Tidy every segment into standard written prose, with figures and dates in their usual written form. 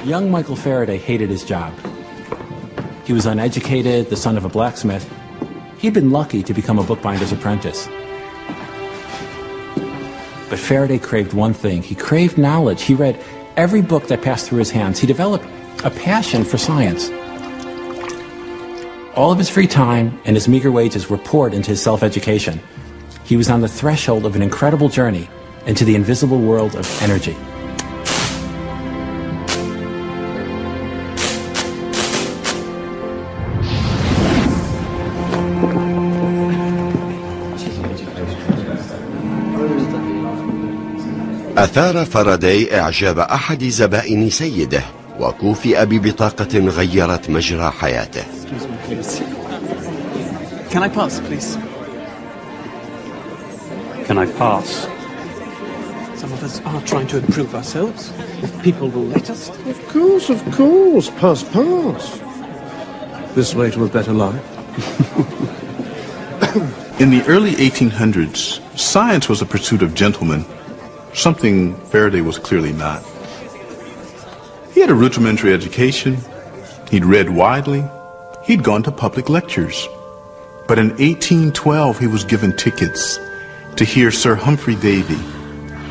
Young Michael Faraday hated his job. He was uneducated, the son of a blacksmith. He'd been lucky to become a bookbinder's apprentice. But Faraday craved one thing. He craved knowledge. He read every book that passed through his hands. He developed a passion for science. All of his free time and his meager wages were poured into his self-education. He was on the threshold of an incredible journey into the invisible world of energy. أثار فاراداي إعجاب أحد زبائن سيده وكوفئ ببطاقة غيرت مجرى حياته. Can I pass, please? Can I pass? Some of us are trying to improve ourselves. If people will let us. Of course, pass, pass. This way to a better life. In the early 1800s, science was a pursuit of gentlemen, something Faraday was clearly not. He had a rudimentary education, he'd read widely, he'd gone to public lectures. But in 1812 he was given tickets to hear Sir Humphrey Davy,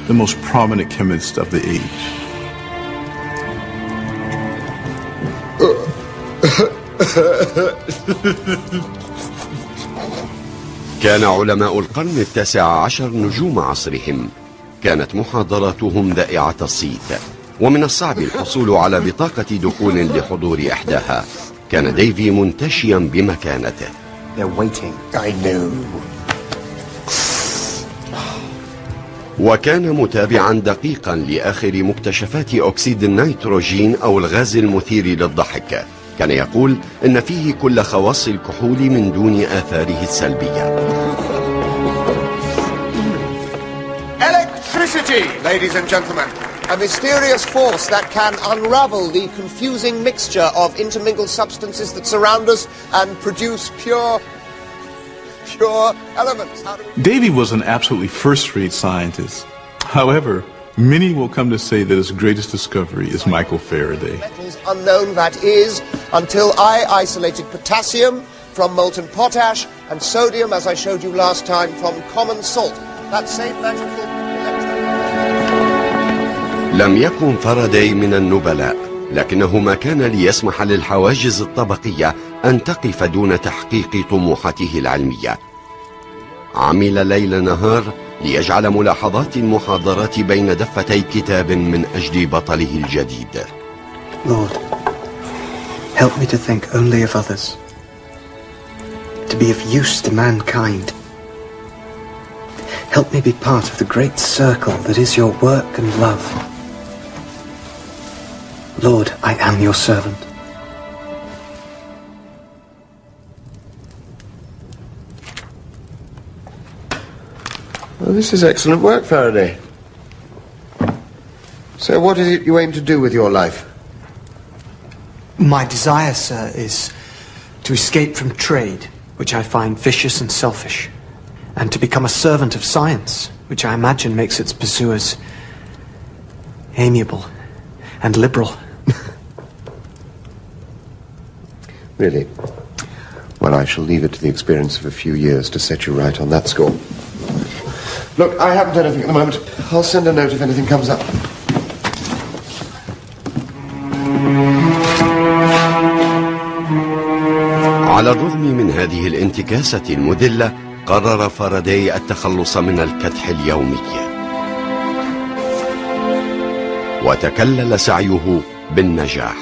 the most prominent chemist of the age. كان علماء القرن التاسع عشر نجوم عصرهم. كانت محاضراتهم ذائعة الصيت، ومن الصعب الحصول على بطاقة دخول لحضور إحداها. كان ديفي منتشيا بمكانته. وكان متابعا دقيقا لآخر مكتشفات أكسيد النيتروجين أو الغاز المثير للضحك. كان يقول إن فيه كل خواص الكحول من دون آثاره السلبية. Electricity, ladies and gentlemen. A mysterious force that can unravel the confusing mixture of intermingled substances that surround us and produce pure elements. Davy was an absolutely first-rate scientist. However, many will come to say that his greatest discovery is Michael Faraday. Metals unknown, that is, until I isolated potassium from molten potash and sodium, as I showed you last time, from common salt. That same magical لم يكن فاراداي من النبلاء، لكنه ما كان ليسمح للحواجز الطبقية أن تقف دون تحقيق طموحاته العلمية. عمل ليل نهار ليجعل ملاحظات المحاضرات بين دفتي كتاب من أجل بطله الجديد. Lord, help me to think only of others, to be of use to mankind. Help me be part of the great circle that is your work and love. Lord, I am your servant. Well, this is excellent work, Faraday. So what is it you aim to do with your life? My desire, sir, is to escape from trade, which I find vicious and selfish, and to become a servant of science, which I imagine makes its pursuers amiable and liberal. Really? Well, I shall leave it to the experience of a few years to set you right on that score. Look, I haven't anything at the moment. I'll send a note if anything comes up. على الرغم من هذه الانتكاسة المذلة، قرر فاراداي التخلص من الكدح اليومي، وتكلل سعيه بالنجاح.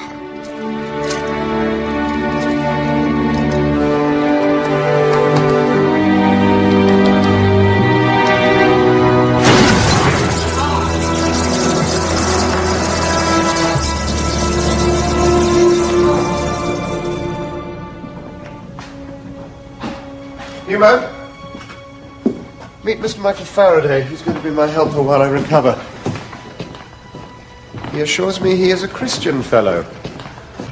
New man, meet Mr. Michael Faraday. He's going to be my helper while I recover. He assures me he is a Christian fellow.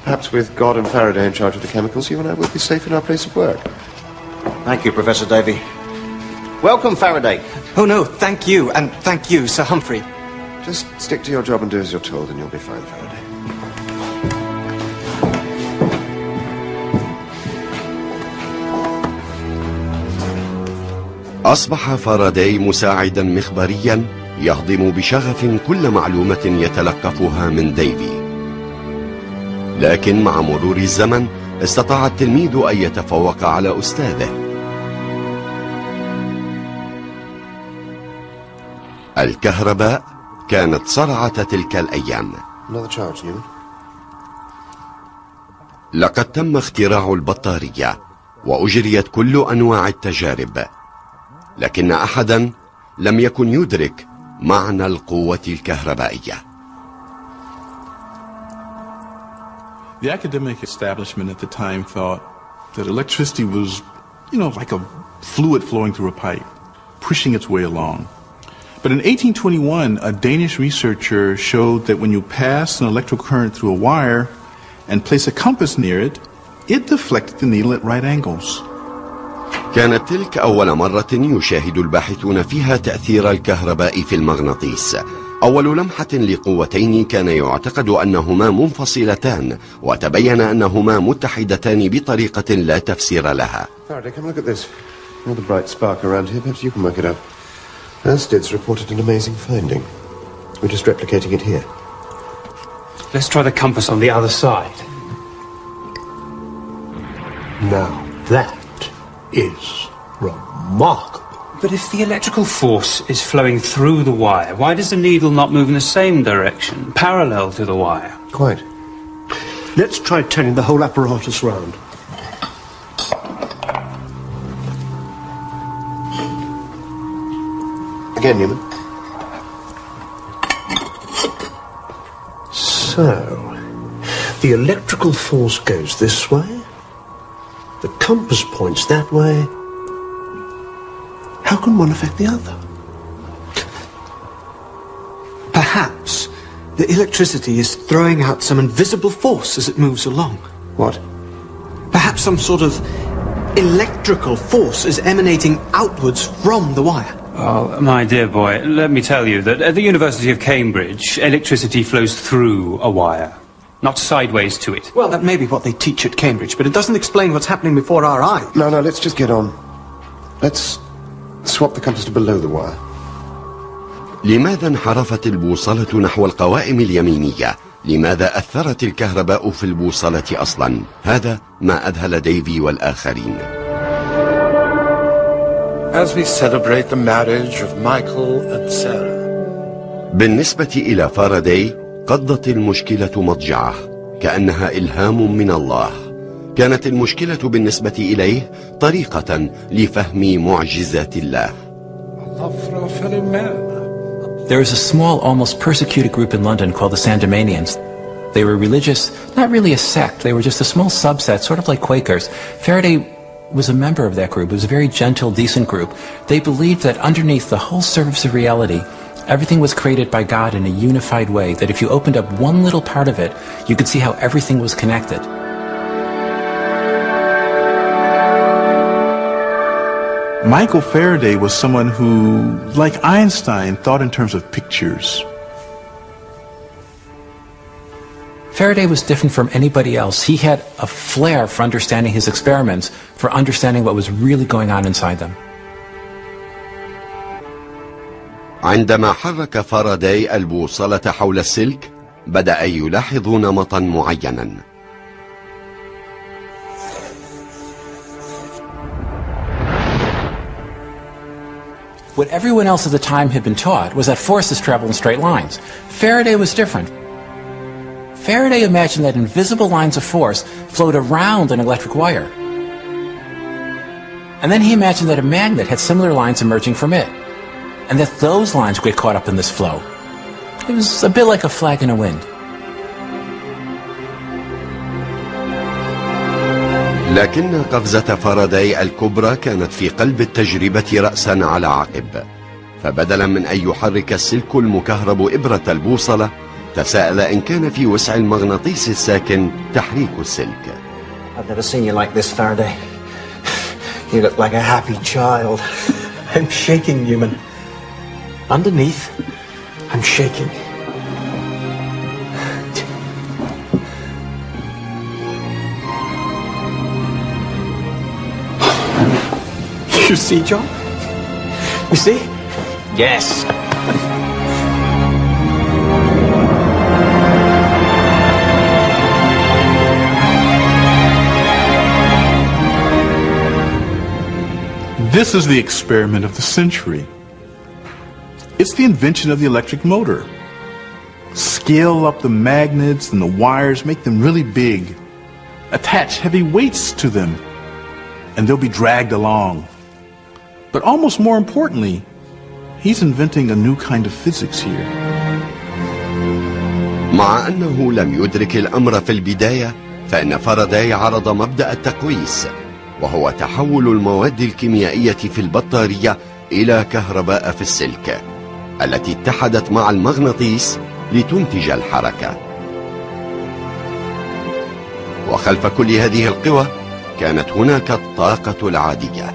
Perhaps with God and Faraday in charge of the chemicals, you and I will be safe in our place of work. Thank you, Professor Davy. Welcome, Faraday. Oh no, thank you, and thank you, Sir Humphrey. Just stick to your job and do as you're told, and you'll be fine, Faraday. أصبح فاراداي مساعدا مخبريا يهضم بشغف كل معلومة يتلقفها من ديفي. لكن مع مرور الزمن استطاع التلميذ أن يتفوق على أستاذه. الكهرباء كانت صرعة تلك الأيام. لقد تم اختراع البطارية وأجريت كل أنواع التجارب، لكن أحدا لم يكن يدرك معنى القوة الكهربائية. The academic establishment at the time thought that electricity was, like a fluid flowing through a pipe, pushing its way along. But in 1821, a Danish researcher showed that when you pass an electrical current through a wire and place a compass near it, it deflected the needle at right angles. كانت تلك أول مرة يشاهد الباحثون فيها تأثير الكهرباء في المغناطيس. أول لمحة لقوتين كان يعتقد أنهما منفصلتان، وتبين أنهما متحدتان بطريقة لا تفسير لها. Faraday, come look at this. Another bright spark around here. Perhaps you can work it out. Ersted's reported an amazing finding. We're just replicating it here. Let's try the compass on the other side. Now, that is remarkable. But if the electrical force is flowing through the wire, why does the needle not move in the same direction, parallel to the wire? Quite. Let's try turning the whole apparatus round. Again, Newman. So, the electrical force goes this way. The compass points that way. How can one affect the other? Perhaps the electricity is throwing out some invisible force as it moves along. What? Perhaps some sort of electrical force is emanating outwards from the wire. Oh, my dear boy, let me tell you that at the University of Cambridge, electricity flows through a wire, not sideways to it. Well, that may be what they teach at Cambridge, but it doesn't explain what's happening before our eyes. No, let's just get on. Let's swap the compass to below the wire. لماذا انحرفت البوصلة نحو القوائم اليمينية؟ لماذا أثرت الكهرباء في البوصلة أصلا؟ هذا ما أذهل ديفي والآخرين. As we celebrate the marriage of Michael and Sarah. بالنسبة إلى فاراداي قضت المشكلة مضجعه، كأنها إلهام من الله. كانت المشكلة بالنسبة إليه طريقة لفهم معجزات الله. There was a small, almost persecuted group in London called the Sandemanians. They were religious, not really a sect. They were just a small subset, sort of like Quakers. Faraday was a member of that group. It was a very gentle, decent group. They believed that underneath the whole surface of reality, everything was created by God in a unified way, that if you opened up one little part of it, you could see how everything was connected. Michael Faraday was someone who, like Einstein, thought in terms of pictures. Faraday was different from anybody else. He had a flair for understanding his experiments, for understanding what was really going on inside them. عندما حرك فاراداي البوصلة حول السلك، بدأ يلاحظ نمطا معينا. What everyone else at the time had been taught was that forces travel in straight lines. Faraday was different. Faraday imagined that invisible lines of force flowed around an electric wire. And then he imagined that a magnet had similar lines emerging from it, and that those lines would get caught up in this flow. It was a bit like a flag in a wind. لكن قفزة فاراداي الكبرى كانت في قلب التجربة رأسا على عقب. فبدلا من أن يحرك السلك المكهرب إبرة البوصلة، تساءل إن كان في وسع المغناطيس الساكن تحريك السلك. I've never seen you like this, Faraday. You look like a happy child. I'm shaking, Newman. Underneath, I'm shaking. You see, John? You see? Yes. This is the experiment of the century. It's the invention of the electric motor. Scale up the magnets and the wires, make them really big. Attach heavy weights to them, and they'll be dragged along. But almost more importantly, he's inventing a new kind of physics here. مع أنه لم يدرك الأمر في البداية، فإن فاراداي عرض مبدأ التقويس، وهو تحول المواد الكيميائية في البطارية إلى كهرباء في السلك، التي اتحدت مع المغناطيس لتنتج الحركة. وخلف كل هذه القوى كانت هناك الطاقة العادية.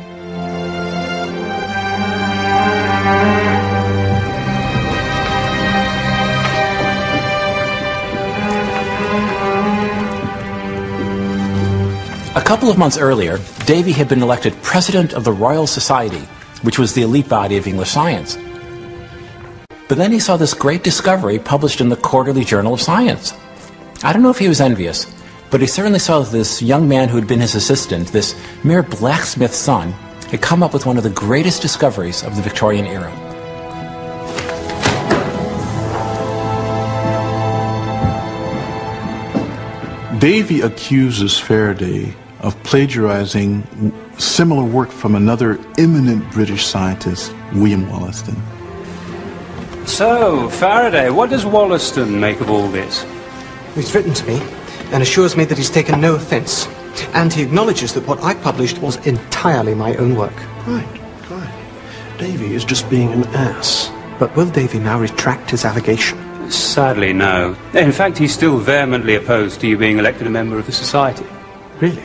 A couple of months earlier, Davy had been elected president of the Royal Society, which was the elite body of English science. But then he saw this great discovery published in the Quarterly Journal of Science. I don't know if he was envious, but he certainly saw that this young man who had been his assistant, this mere blacksmith's son, had come up with one of the greatest discoveries of the Victorian era. Davy accuses Faraday of plagiarizing similar work from another eminent British scientist, William Wollaston. So, Faraday, what does Wollaston make of all this? He's written to me and assures me that he's taken no offence. And he acknowledges that what I published was entirely my own work. Right. Davy is just being an ass. But will Davy now retract his allegation? Sadly, no. In fact, he's still vehemently opposed to you being elected a member of the Society. Really?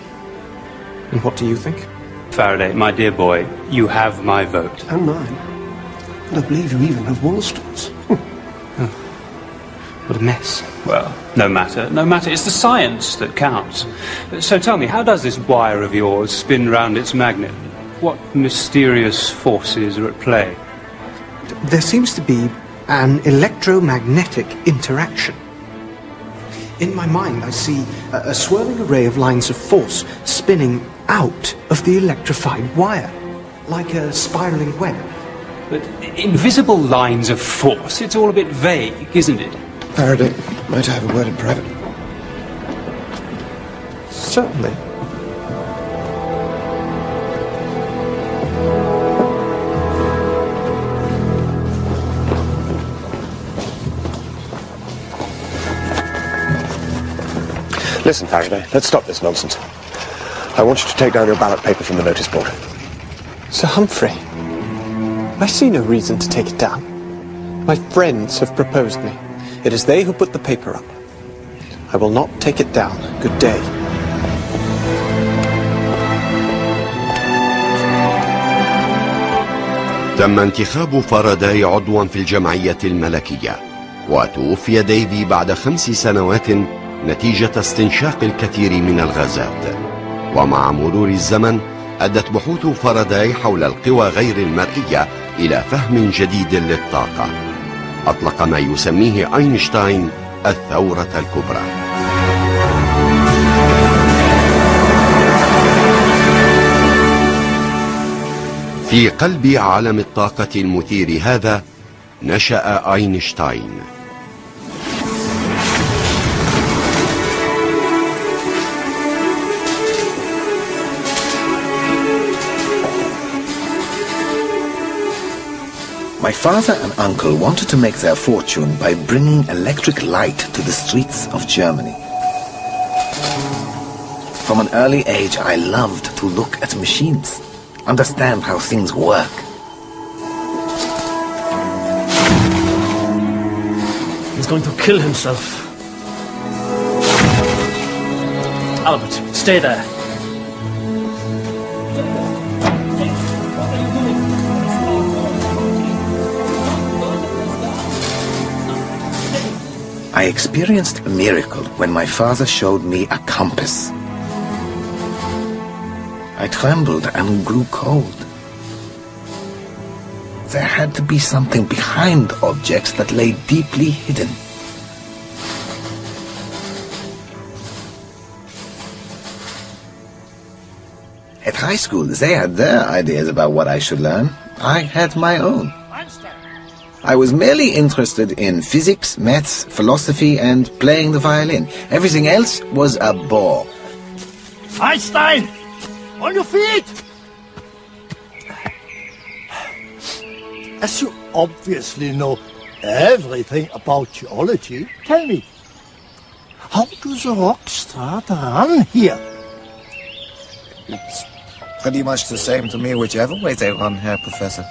And what do you think? Faraday, my dear boy, you have my vote. And mine. And I believe you even have Wollaston's. Oh, what a mess. Well, no matter. It's the science that counts. So tell me, how does this wire of yours spin round its magnet? What mysterious forces are at play? There seems to be an electromagnetic interaction. In my mind, I see a swirling array of lines of force spinning out of the electrified wire, like a spiraling web. But invisible lines of force, it's all a bit vague, isn't it? Faraday, might I have a word in private? Certainly. Listen, Faraday, let's stop this nonsense. I want you to take down your ballot paper from the notice board. Sir Humphrey, I see no reason to take it down. My friends have proposed me. It is they who put the paper up. I will not take it down. Good day. تم انتخاب فاراداي عضوا في الجمعية الملكية، وتوفي ديفي بعد 5 سنوات نتيجة استنشاق الكثير من الغازات. ومع مرور الزمن أدت بحوث فاراداي حول القوى غير المرئية إلى فهم جديد للطاقة. أطلق ما يسميه أينشتاين الثورة الكبرى. في قلب عالم الطاقة المثير هذا نشأ أينشتاين. My father and uncle wanted to make their fortune by bringing electric light to the streets of Germany. From an early age, I loved to look at machines, understand how things work. He's going to kill himself. Albert, stay there. I experienced a miracle when my father showed me a compass. I trembled and grew cold. there had to be something behind objects that lay deeply hidden. At high school, they had their ideas about what I should learn. I had my own. I was merely interested in physics, maths, philosophy, and playing the violin. Everything else was a bore. Einstein! On your feet! As you obviously know everything about geology, tell me, how does a rock start run here? It's pretty much the same to me whichever way they run, Herr Professor.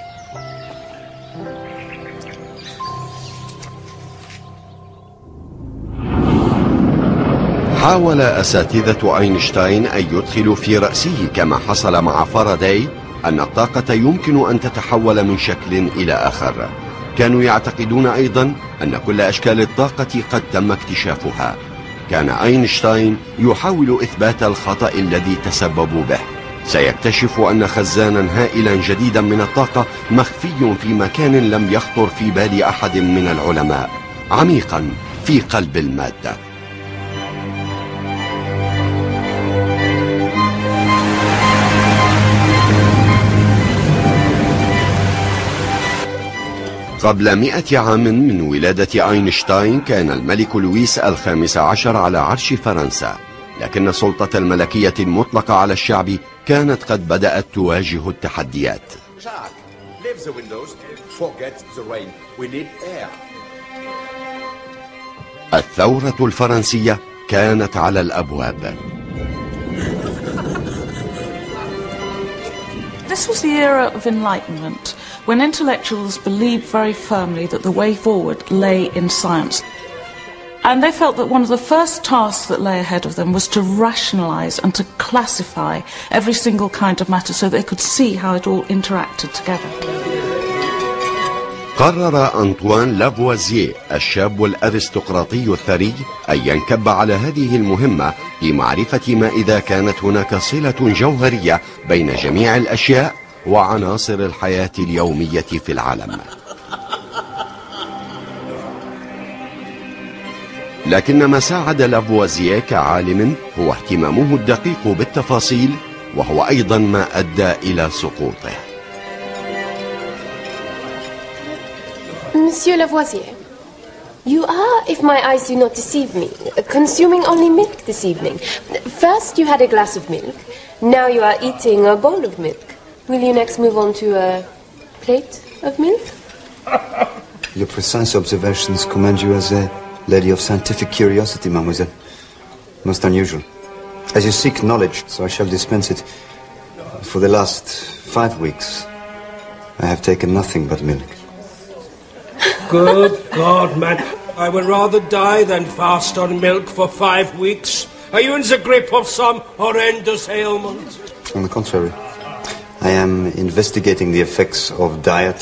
حاول أساتذة أينشتاين أن يدخلوا في رأسه كما حصل مع فاراداي أن الطاقة يمكن أن تتحول من شكل إلى آخر. كانوا يعتقدون أيضا أن كل أشكال الطاقة قد تم اكتشافها. كان أينشتاين يحاول إثبات الخطأ الذي تسببوا به. سيكتشف أن خزانا هائلا جديدا من الطاقة مخفي في مكان لم يخطر في بال أحد من العلماء، عميقا في قلب المادة. قبل 100 عام من ولادة أينشتاين كان الملك لويس ال15 على عرش فرنسا، لكن سلطة الملكية المطلقة على الشعب كانت قد بدأت تواجه التحديات. الثورة الفرنسية كانت على الأبواب. This was the era of enlightenment, when intellectuals believed very firmly that the way forward lay in science. And they felt that one of the first tasks that lay ahead of them was to rationalize and to classify every single kind of matter so they could see how it all interacted together. قرر أنطوان لافوازييه الشاب الأرستقراطي الثري أن ينكب على هذه المهمة لمعرفة ما إذا كانت هناك صلة جوهرية بين جميع الأشياء وعناصر الحياة اليومية في العالم. لكن ما ساعد لافوازييه كعالم هو اهتمامه الدقيق بالتفاصيل، وهو أيضا ما أدى إلى سقوطه. Monsieur Lavoisier, you are, if my eyes do not deceive me, consuming only milk this evening. First you had a glass of milk, now you are eating a bowl of milk. Will you next move on to a plate of milk? Your precise observations commend you as a lady of scientific curiosity, mademoiselle. Most unusual. As you seek knowledge, so I shall dispense it. For the last 5 weeks, I have taken nothing but milk. Good God, man. I would rather die than fast on milk for 5 weeks. Are you in the grip of some horrendous ailment? On the contrary, I am investigating the effects of diet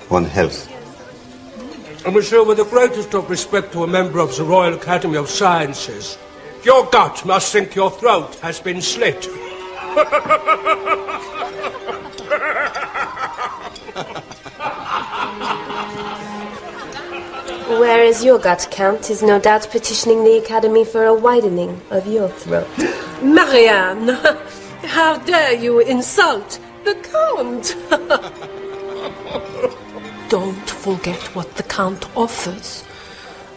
on health. Monsieur, with the greatest of respect to a member of the Royal Academy of Sciences, your gut must think your throat has been slit. Whereas your gut, Count, is no doubt petitioning the Academy for a widening of your throat. Marianne, how dare you insult the Count? Don't forget what the Count offers.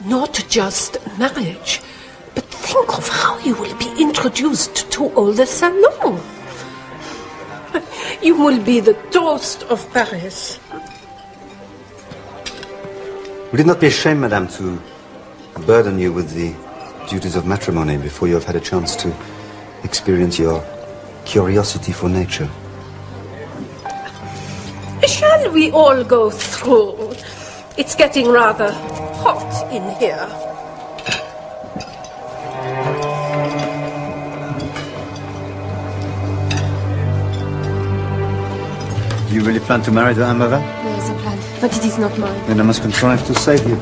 Not just marriage, but think of how you will be introduced to all the salon. You will be the toast of Paris. Would it not be a shame, madame, to burden you with the duties of matrimony before you have had a chance to experience your curiosity for nature? Shall we all go through? It's getting rather hot in here. Do you really plan to marry the Amara? Yes, I plan, but it is not mine. Then I must contrive to save you.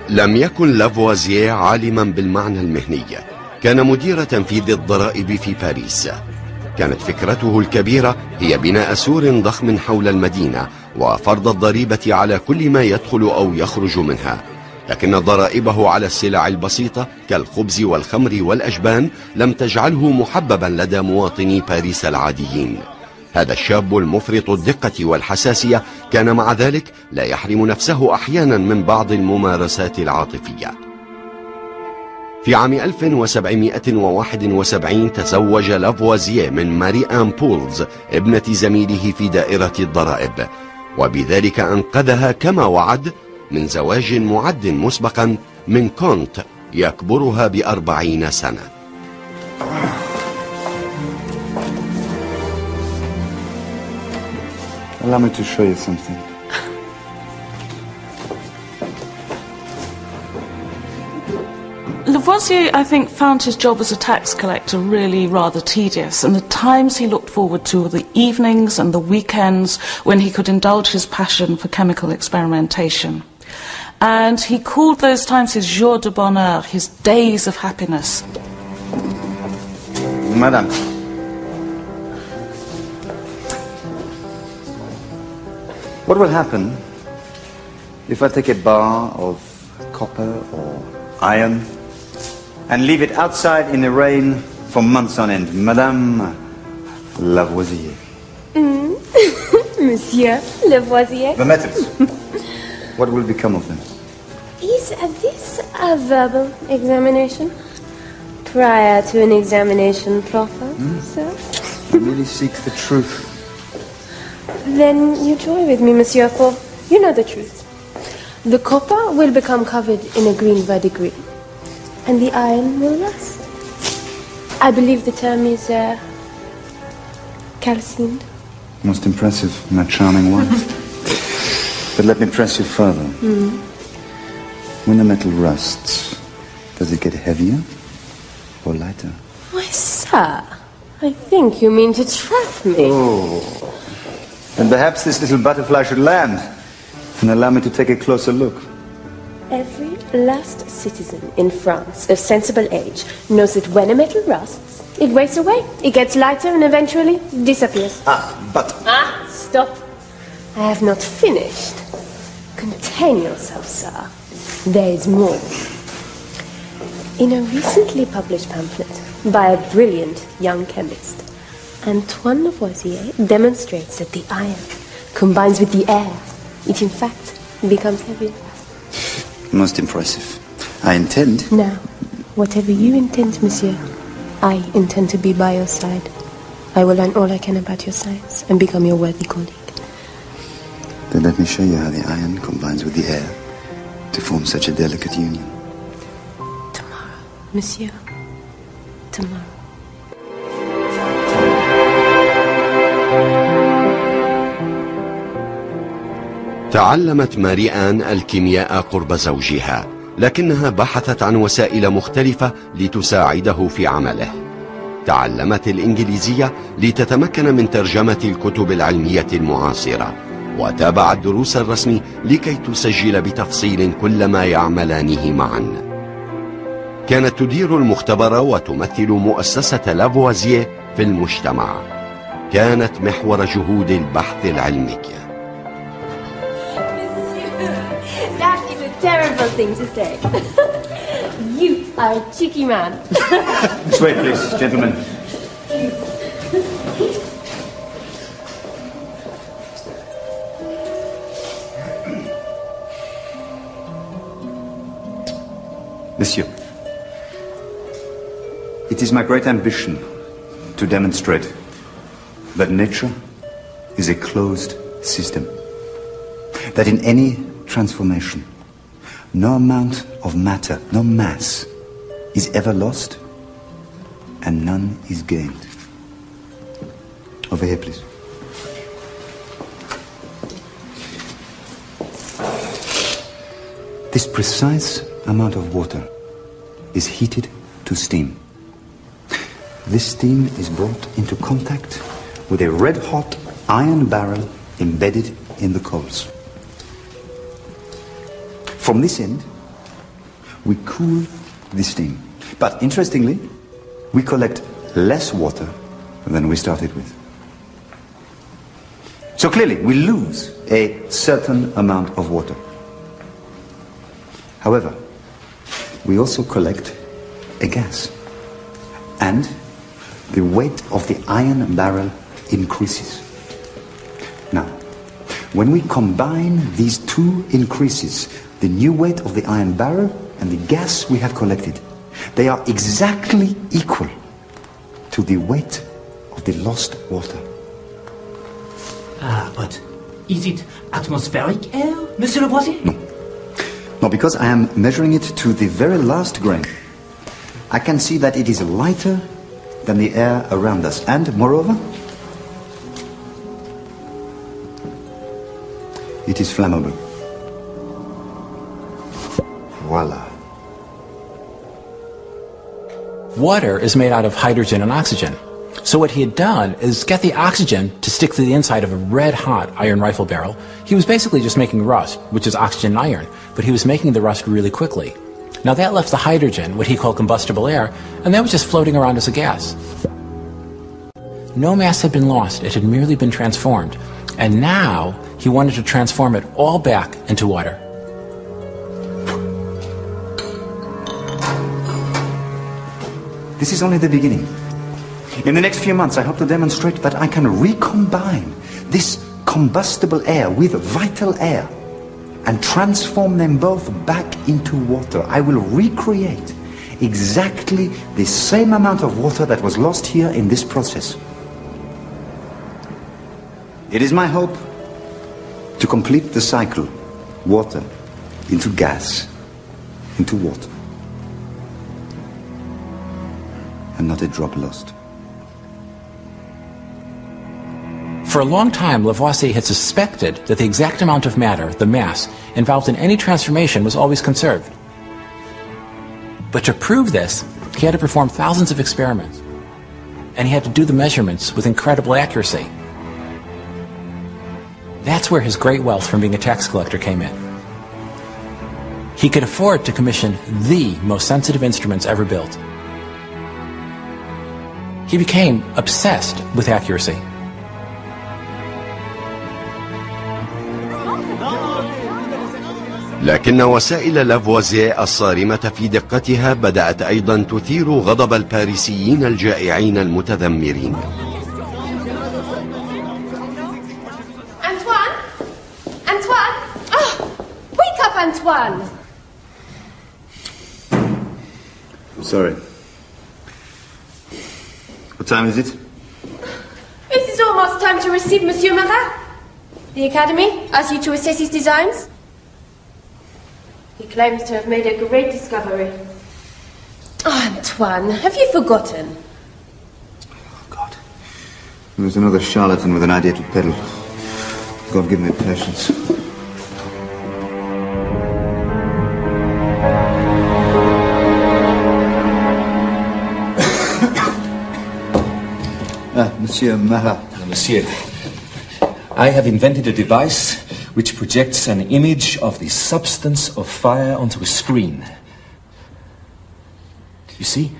لم يكن لافوازييه عالما بالمعنى المهني، كان مدير تنفيذ الضرائب في باريس. كانت فكرته الكبيرة هي بناء سور ضخم حول المدينة وفرض الضريبة على كل ما يدخل أو يخرج منها، لكن ضرائبه على السلع البسيطة كالخبز والخمر والأجبان لم تجعله محببا لدى مواطني باريس العاديين. هذا الشاب المفرط الدقة والحساسية كان مع ذلك لا يحرم نفسه أحيانا من بعض الممارسات العاطفية. في عام 1771 تزوج لافوازييه من ماري آن بولز ابنة زميله في دائرة الضرائب، وبذلك أنقذها كما وعد من زواج معد مسبقا من كونت يكبرها ب40 سنة. Allow me to show you something. Lavoisier, I think, found his job as a tax collector really rather tedious, and the times he looked forward to were the evenings and the weekends when he could indulge his passion for chemical experimentation. And he called those times his jours de bonheur, his days of happiness. Madame. What will happen if I take a bar of copper or iron and leave it outside in the rain for months on end? Madame Lavoisier. Monsieur Lavoisier. The metals. What will become of them? Is this a verbal examination? Prior to an examination proper, sir? I really seek the truth. Then you joy with me, monsieur, for you know the truth. The copper will become covered in a green verdigris, and the iron will rust. I believe the term is calcined. Most impressive, my charming wife. But let me press you further. When the metal rusts, does it get heavier or lighter? Why, sir, I think you mean to trap me. Oh. Then perhaps this little butterfly should land and allow me to take a closer look. Every last citizen in France of sensible age knows that when a metal rusts, it wastes away. It gets lighter and eventually disappears. Stop. I have not finished. Contain yourself, sir. There is more. In a recently published pamphlet by a brilliant young chemist, Antoine Lavoisier demonstrates that the iron combines with the air. It, in fact, becomes heavier. Most impressive. I intend... Now, whatever you intend, monsieur, I intend to be by your side. I will learn all I can about your science and become your worthy colleague. Then let me show you how the iron combines with the air to form such a delicate union. Tomorrow, monsieur. Tomorrow. تعلمت ماري آن الكيمياء قرب زوجها، لكنها بحثت عن وسائل مختلفة لتساعده في عمله. تعلمت الإنجليزية لتتمكن من ترجمة الكتب العلمية المعاصرة، وتابعت دروس الرسم لكي تسجل بتفصيل كل ما يعملانه معا. كانت تدير المختبر وتمثل مؤسسة لافوازييه في المجتمع. كانت محور جهود البحث العلمي. That is a terrible thing to say. You are a cheeky man. This way, please, gentlemen. Monsieur, it is my great ambition to demonstrate that nature is a closed system. That in any transformation, no amount of matter, no mass, is ever lost and none is gained. Over here, please. This precise amount of water is heated to steam. This steam is brought into contact with a red-hot iron barrel embedded in the coals. From this end, we cool the steam. But interestingly, we collect less water than we started with. So clearly, we lose a certain amount of water. However, we also collect a gas. And the weight of the iron barrel increases. Now, when we combine these two increases, the new weight of the iron barrel and the gas we have collected, they are exactly equal to the weight of the lost water. Ah, but is it atmospheric air, Monsieur Lavoisier? No. No, because I am measuring it to the very last grain. I can see that it is lighter than the air around us. And, moreover, it is flammable. Voila. Water is made out of hydrogen and oxygen. So what he had done is get the oxygen to stick to the inside of a red-hot iron rifle barrel. He was basically just making rust, which is oxygen and iron, but he was making the rust really quickly. Now that left the hydrogen, what he called combustible air, and that was just floating around as a gas. No mass had been lost, it had merely been transformed. And now he wanted to transform it all back into water. This is only the beginning. In the next few months, I hope to demonstrate that I can recombine this combustible air with vital air and transform them both back into water. I will recreate exactly the same amount of water that was lost here in this process. It is my hope to complete the cycle, water into gas, into water, and not a drop lost. For a long time, Lavoisier had suspected that the exact amount of matter, the mass, involved in any transformation was always conserved. But to prove this, he had to perform thousands of experiments, and he had to do the measurements with incredible accuracy. That's where his great wealth from being a tax collector came in. He could afford to commission the most sensitive instruments ever built. He became obsessed with accuracy. لكن وسائل لافوازيه الصارمة في دقتها بدأت أيضا تثير غضب الباريسيين الجائعين المتذمرين. Antoine! Oh, wake up, Antoine! Sorry. What time is it? It is almost time to receive Monsieur Marat. The Academy asks you to assess his designs. He claims to have made a great discovery. Oh, Antoine, have you forgotten? Oh, God. There's another charlatan with an idea to peddle. God give me patience. Monsieur Marat. Monsieur, I have invented a device which projects an image of the substance of fire onto a screen. You see?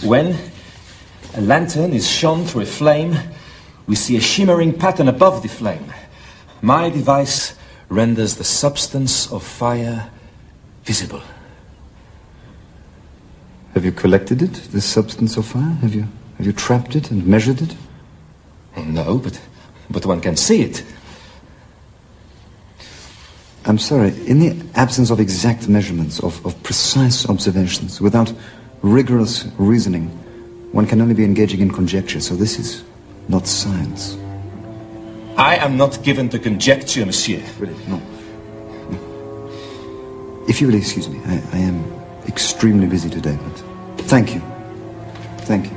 When a lantern is shone through a flame, we see a shimmering pattern above the flame. My device renders the substance of fire visible. Have you collected it, this substance of fire? Have you trapped it and measured it? No, but one can see it. I'm sorry, in the absence of exact measurements, of precise observations, without rigorous reasoning, one can only be engaging in conjecture, so this is not science. I am not given to conjecture, monsieur. Really? No. If you will excuse me, I am extremely busy today, but thank you. Thank you.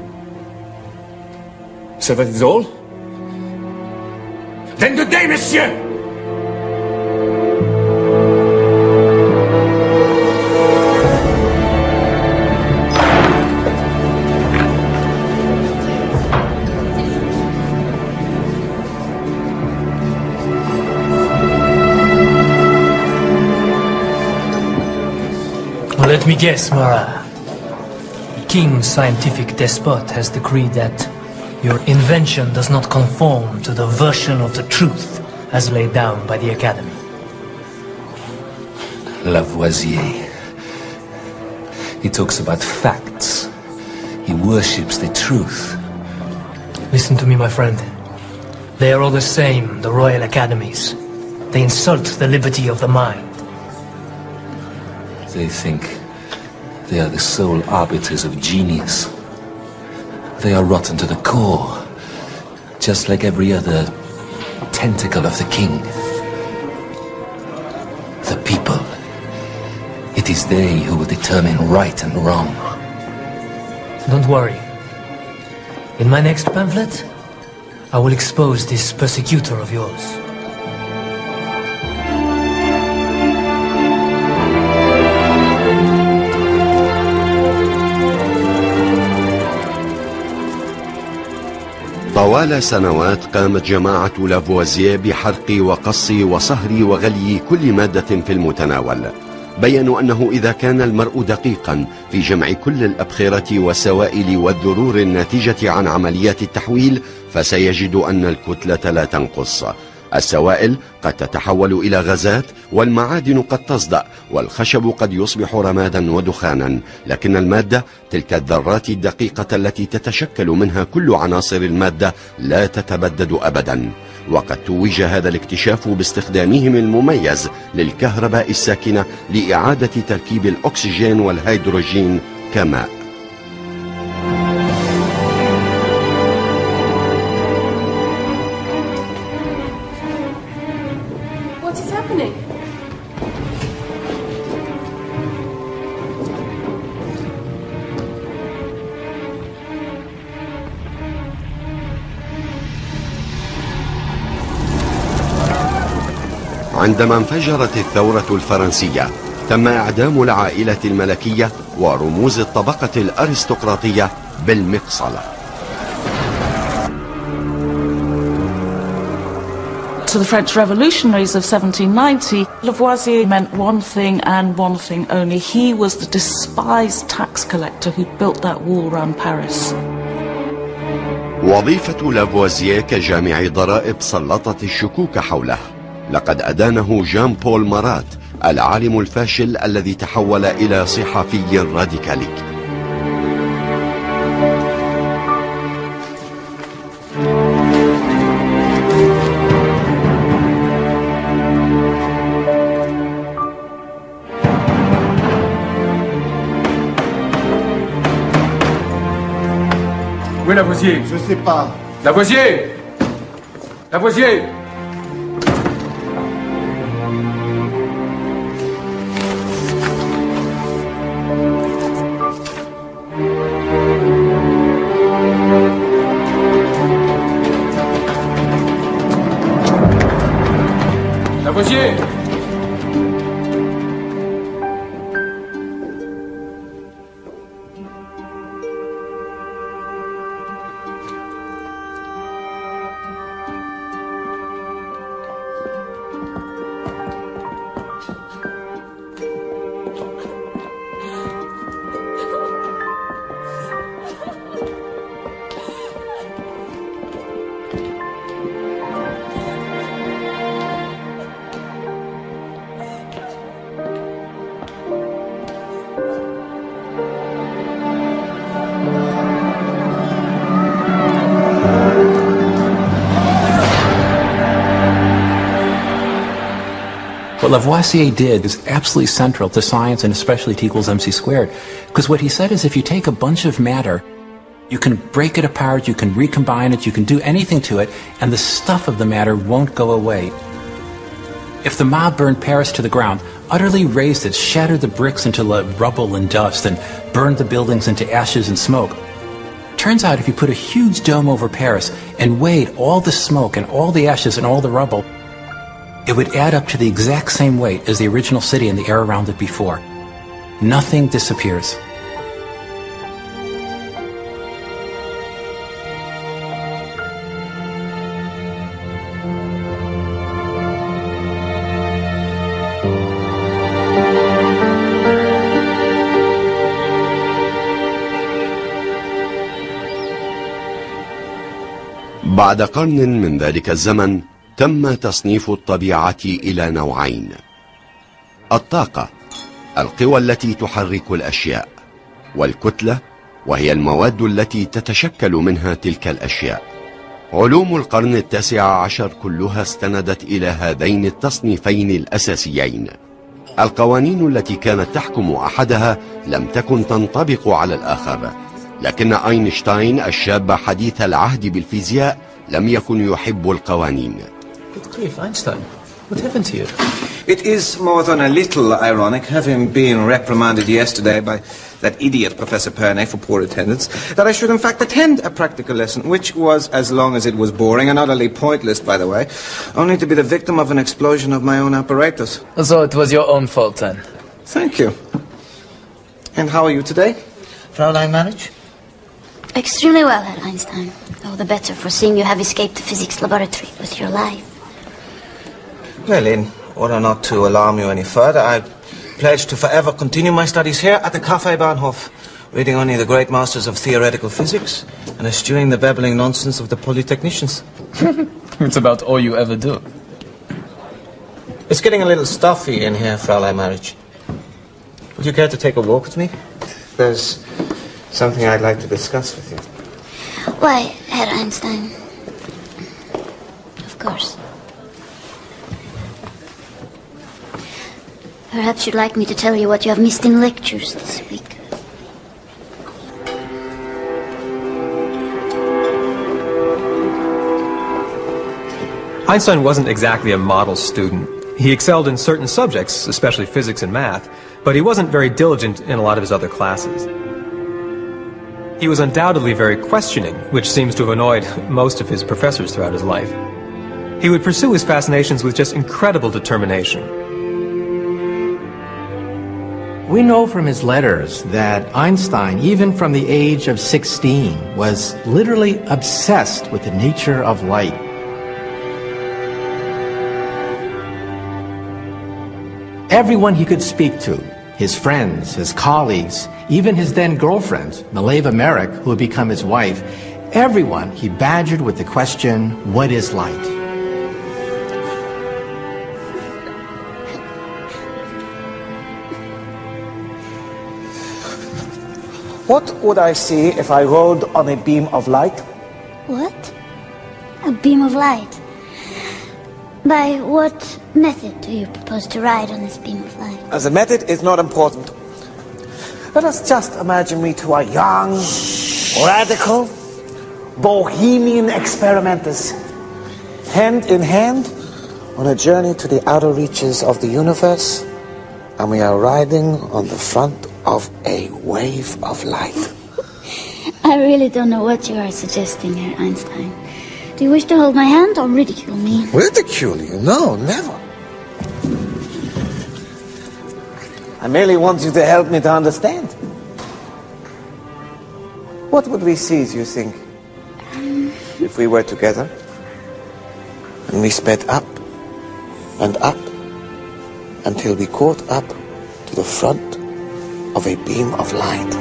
So that is all? Then good day, monsieur! Well, let me guess, Marat. King Scientific Despot has decreed that your invention does not conform to the version of the truth as laid down by the Academy. Lavoisier. He talks about facts. He worships the truth. Listen to me, my friend. They are all the same, the Royal Academies. They insult the liberty of the mind. They think they are the sole arbiters of genius. They are rotten to the core, just like every other tentacle of the king. The people. It is they who will determine right and wrong. Don't worry. In my next pamphlet, I will expose this persecutor of yours. طوال سنوات قامت جماعة لافوازييه بحرق وقص وصهر وغلي كل مادة في المتناول. بيّنوا أنه إذا كان المرء دقيقا في جمع كل الأبخرة والسوائل والذرور الناتجة عن عمليات التحويل فسيجد أن الكتلة لا تنقص. السوائل قد تتحول إلى غازات، والمعادن قد تصدأ، والخشب قد يصبح رمادا ودخانا، لكن المادة تلك الذرات الدقيقة التي تتشكل منها كل عناصر المادة لا تتبدد أبدا. وقد توج هذا الاكتشاف باستخدامهم المميز للكهرباء الساكنة لإعادة تركيب الأكسجين والهيدروجين كماء. What is happening? عندما انفجرت الثورة الفرنسية تم إعدام العائلة الملكية ورموز الطبقة الأرستقراطية بالمقصلة. To the French revolutionaries of 1790, Lavoisier meant one thing and one thing only. He was the despised tax collector who built that wall around Paris. وظيفة لافوازييه كجامع ضرائب سلطت الشكوك حوله. لقد أدانه جان بول مارات العالم الفاشل الذي تحول إلى صحفي راديكالي. Où est Lavoisier? Je sais pas. Lavoisier! Lavoisier! Lavoisier! What Lavoisier did is absolutely central to science and especially T equals MC squared. Because what he said is if you take a bunch of matter, you can break it apart, you can recombine it, you can do anything to it, and the stuff of the matter won't go away. If the mob burned Paris to the ground, utterly razed it, shattered the bricks into rubble and dust, and burned the buildings into ashes and smoke, turns out if you put a huge dome over Paris and weighed all the smoke and all the ashes and all the rubble, it would add up to the exact same weight as the original city and the air around it before. Nothing disappears. بعد قرن من ذلك الزمن تم تصنيف الطبيعة إلى نوعين: الطاقة، القوى التي تحرك الأشياء، والكتلة، وهي المواد التي تتشكل منها تلك الأشياء. علوم القرن التاسع عشر كلها استندت إلى هذين التصنيفين الأساسيين. القوانين التي كانت تحكم أحدها لم تكن تنطبق على الآخر، لكن أينشتاين الشاب حديث العهد بالفيزياء لم يكن يحب القوانين. What happened to you? It is more than a little ironic, having been reprimanded yesterday by that idiot Professor Pernay for poor attendance, that I should in fact attend a practical lesson, which was as long as it was boring and utterly pointless, by the way, only to be the victim of an explosion of my own apparatus. So it was your own fault then? Thank you. And how are you today, Fraulein Marriage? Extremely well, Herr Einstein. All the better for seeing you have escaped the physics laboratory with your life. Well, in order not to alarm you any further, I pledge to forever continue my studies here at the Café Bahnhof, reading only the great masters of theoretical physics and eschewing the babbling nonsense of the polytechnicians. It's about all you ever do. It's getting a little stuffy in here, Fraulein Marriage. Would you care to take a walk with me? There's something I'd like to discuss with you. Why, Herr Einstein? Of course. Perhaps you'd like me to tell you what you have missed in lectures this week. Einstein wasn't exactly a model student. He excelled in certain subjects, especially physics and math, but he wasn't very diligent in a lot of his other classes. He was undoubtedly very questioning, which seems to have annoyed most of his professors throughout his life. He would pursue his fascinations with just incredible determination. We know from his letters that Einstein, even from the age of 16, was literally obsessed with the nature of light. Everyone he could speak to, his friends, his colleagues, even his then girlfriend, Mileva Merrick, who had become his wife, everyone he badgered with the question, what is light? What would I see if I rode on a beam of light? What? A beam of light? By what method do you propose to ride on this beam of light? As a method is not important. Let us just imagine we two are young, radical, bohemian experimenters, hand in hand on a journey to the outer reaches of the universe, and we are riding on the front of a wave of light. I really don't know what you are suggesting, Herr Einstein. Do you wish to hold my hand or ridicule me? Ridicule you? No, never. I merely want you to help me to understand. What would we see, do you think, if we were together and we sped up and up until we caught up to the front of a beam of light?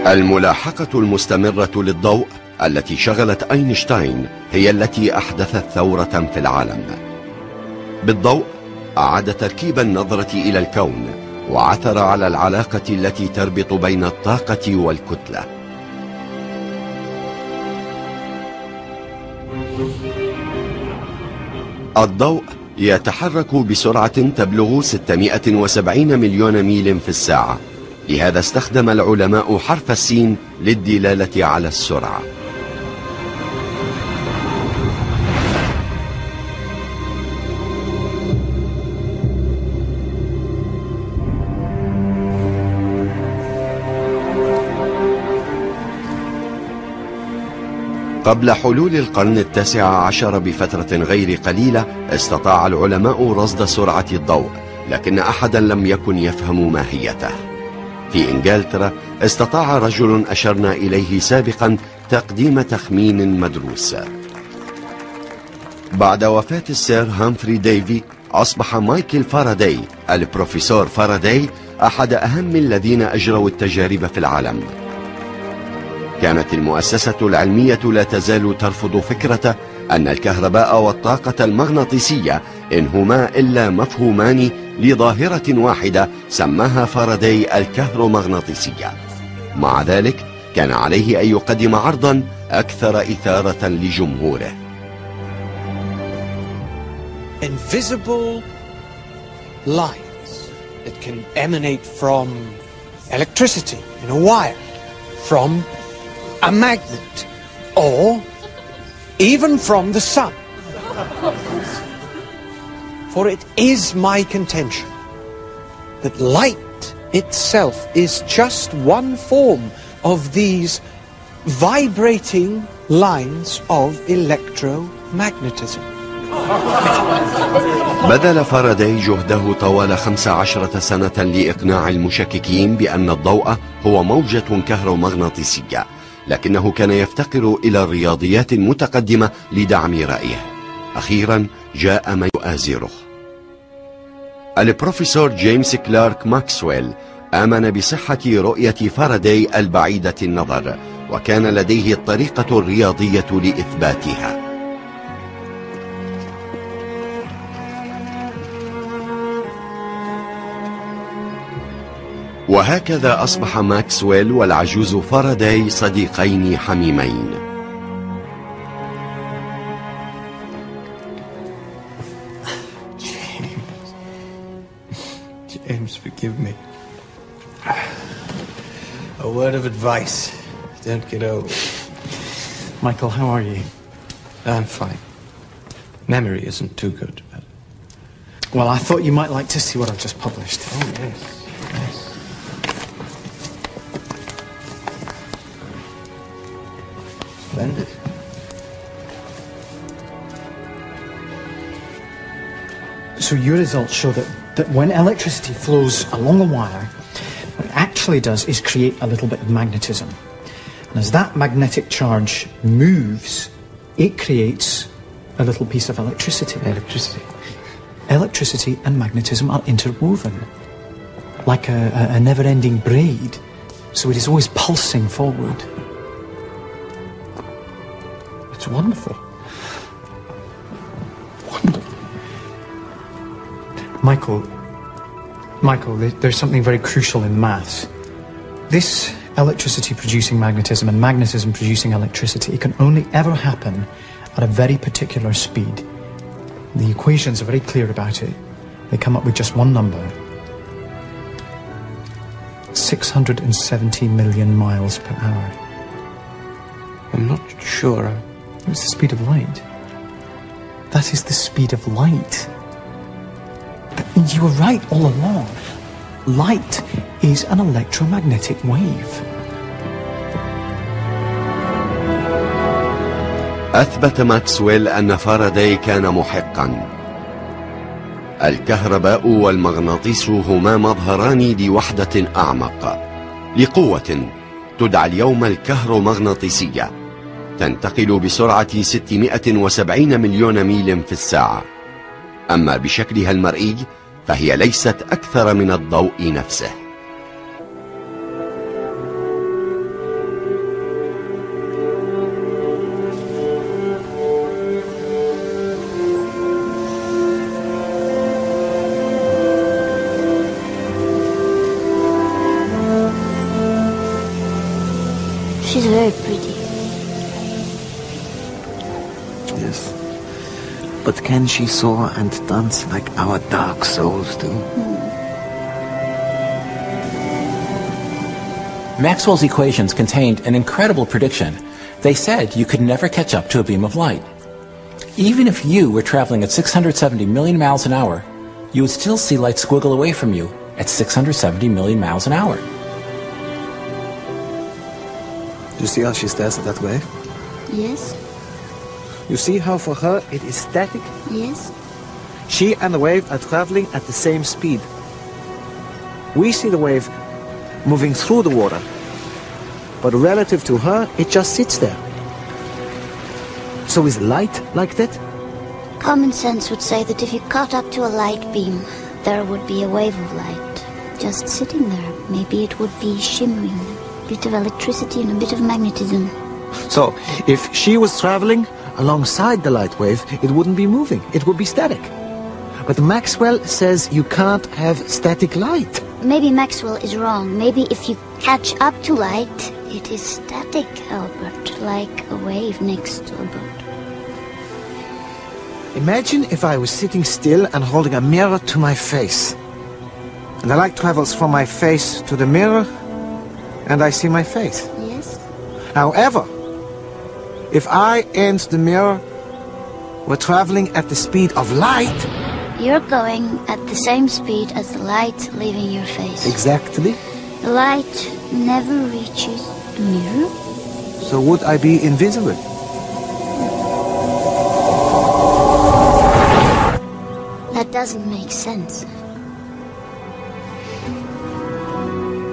الملاحقة المستمرة للضوء التي شغلت أينشتاين هي التي أحدثت ثورة في العالم. بالضوء أعاد تركيب النظرة إلى الكون وعثر على العلاقة التي تربط بين الطاقة والكتلة. الضوء يتحرك بسرعة تبلغ 670 مليون ميل في الساعة، لهذا استخدم العلماء حرف السين للدلالة على السرعة. قبل حلول القرن التاسع عشر بفترة غير قليلة استطاع العلماء رصد سرعة الضوء، لكن أحدا لم يكن يفهم ماهيته. في إنجلترا استطاع رجل أشرنا إليه سابقا تقديم تخمين مدروس. بعد وفاة السير هامفري ديفي أصبح مايكل فاراداي البروفيسور فاراداي أحد أهم الذين أجروا التجارب في العالم. كانت المؤسسة العلمية لا تزال ترفض فكرة أن الكهرباء والطاقة المغناطيسية إن هما إلا مفهومان لظاهرة واحدة سماها فاراداي الكهرومغناطيسية. مع ذلك كان عليه أن يقدم عرضا أكثر إثارة لجمهوره. Invisible lines that can emanate from electricity in a wire, from a magnet, or even from the sun. For it is my contention that light itself is just one form of these vibrating lines of electromagnetism. بذل فاراداي جهده طوال 15 سنة لإقناع المشككين بأن الضوء هو موجة كهرومغناطيسية، لكنه كان يفتقر إلى الرياضيات المتقدمة لدعم رأيه. أخيرا جاء ما يؤازره. البروفيسور جيمس كلارك ماكسويل آمن بصحة رؤية فاراداي البعيدة النظر، وكان لديه الطريقة الرياضية لإثباتها. وهكذا أصبح ماكسويل والعجوز فاراداي صديقين حميمين. James, forgive me. A word of advice. Don't get old. Michael, how are you? I'm fine. Memory isn't too good. Well, I thought you might like to see what I've just published. Oh, yes. Yes. Splendid. So your results show that when electricity flows along a wire, what it actually does is create a little bit of magnetism. And as that magnetic charge moves, it creates a little piece of electricity. Electricity and magnetism are interwoven, like a never-ending braid. So it is always pulsing forward. It's wonderful. Michael, there's something very crucial in maths. This electricity producing magnetism and magnetism producing electricity, it can only ever happen at a very particular speed. The equations are very clear about it. They come up with just one number. 670 million miles per hour. I'm not sure. It's the speed of light. That is the speed of light. You were right all along. Light is an electromagnetic wave. أثبت ماكسويل أن فاراداي كان محقا. الكهرباء والمغناطيس هما مظهران لوحدة أعمق، لقوة تدعى اليوم الكهرومغناطيسية، تنتقل بسرعة 670 مليون ميل في الساعة. أما بشكلها المرئي فهي ليست أكثر من الضوء نفسه. She's very pretty. Yes. But can she soar and dance like our dark souls do? Maxwell's equations contained an incredible prediction. They said you could never catch up to a beam of light. Even if you were traveling at 670 million miles an hour, you would still see light squiggle away from you at 670 million miles an hour. Do you see how she stares at that wave? Yes. You see how for her it is static? Yes. She and the wave are traveling at the same speed. We see the wave moving through the water, but relative to her, it just sits there. So is light like that? Common sense would say that if you caught up to a light beam, there would be a wave of light just sitting there. Maybe it would be shimmering, a bit of electricity and a bit of magnetism. So, if she was traveling alongside the light wave, it wouldn't be moving. It would be static. But Maxwell says you can't have static light. Maybe Maxwell is wrong. Maybe if you catch up to light, it is static, Albert, like a wave next to a boat. Imagine if I was sitting still and holding a mirror to my face. And the light travels from my face to the mirror, and I see my face. Yes? However, if I and the mirror were traveling at the speed of light... You're going at the same speed as the light leaving your face. Exactly. The light never reaches the mirror. So would I be invisible? That doesn't make sense.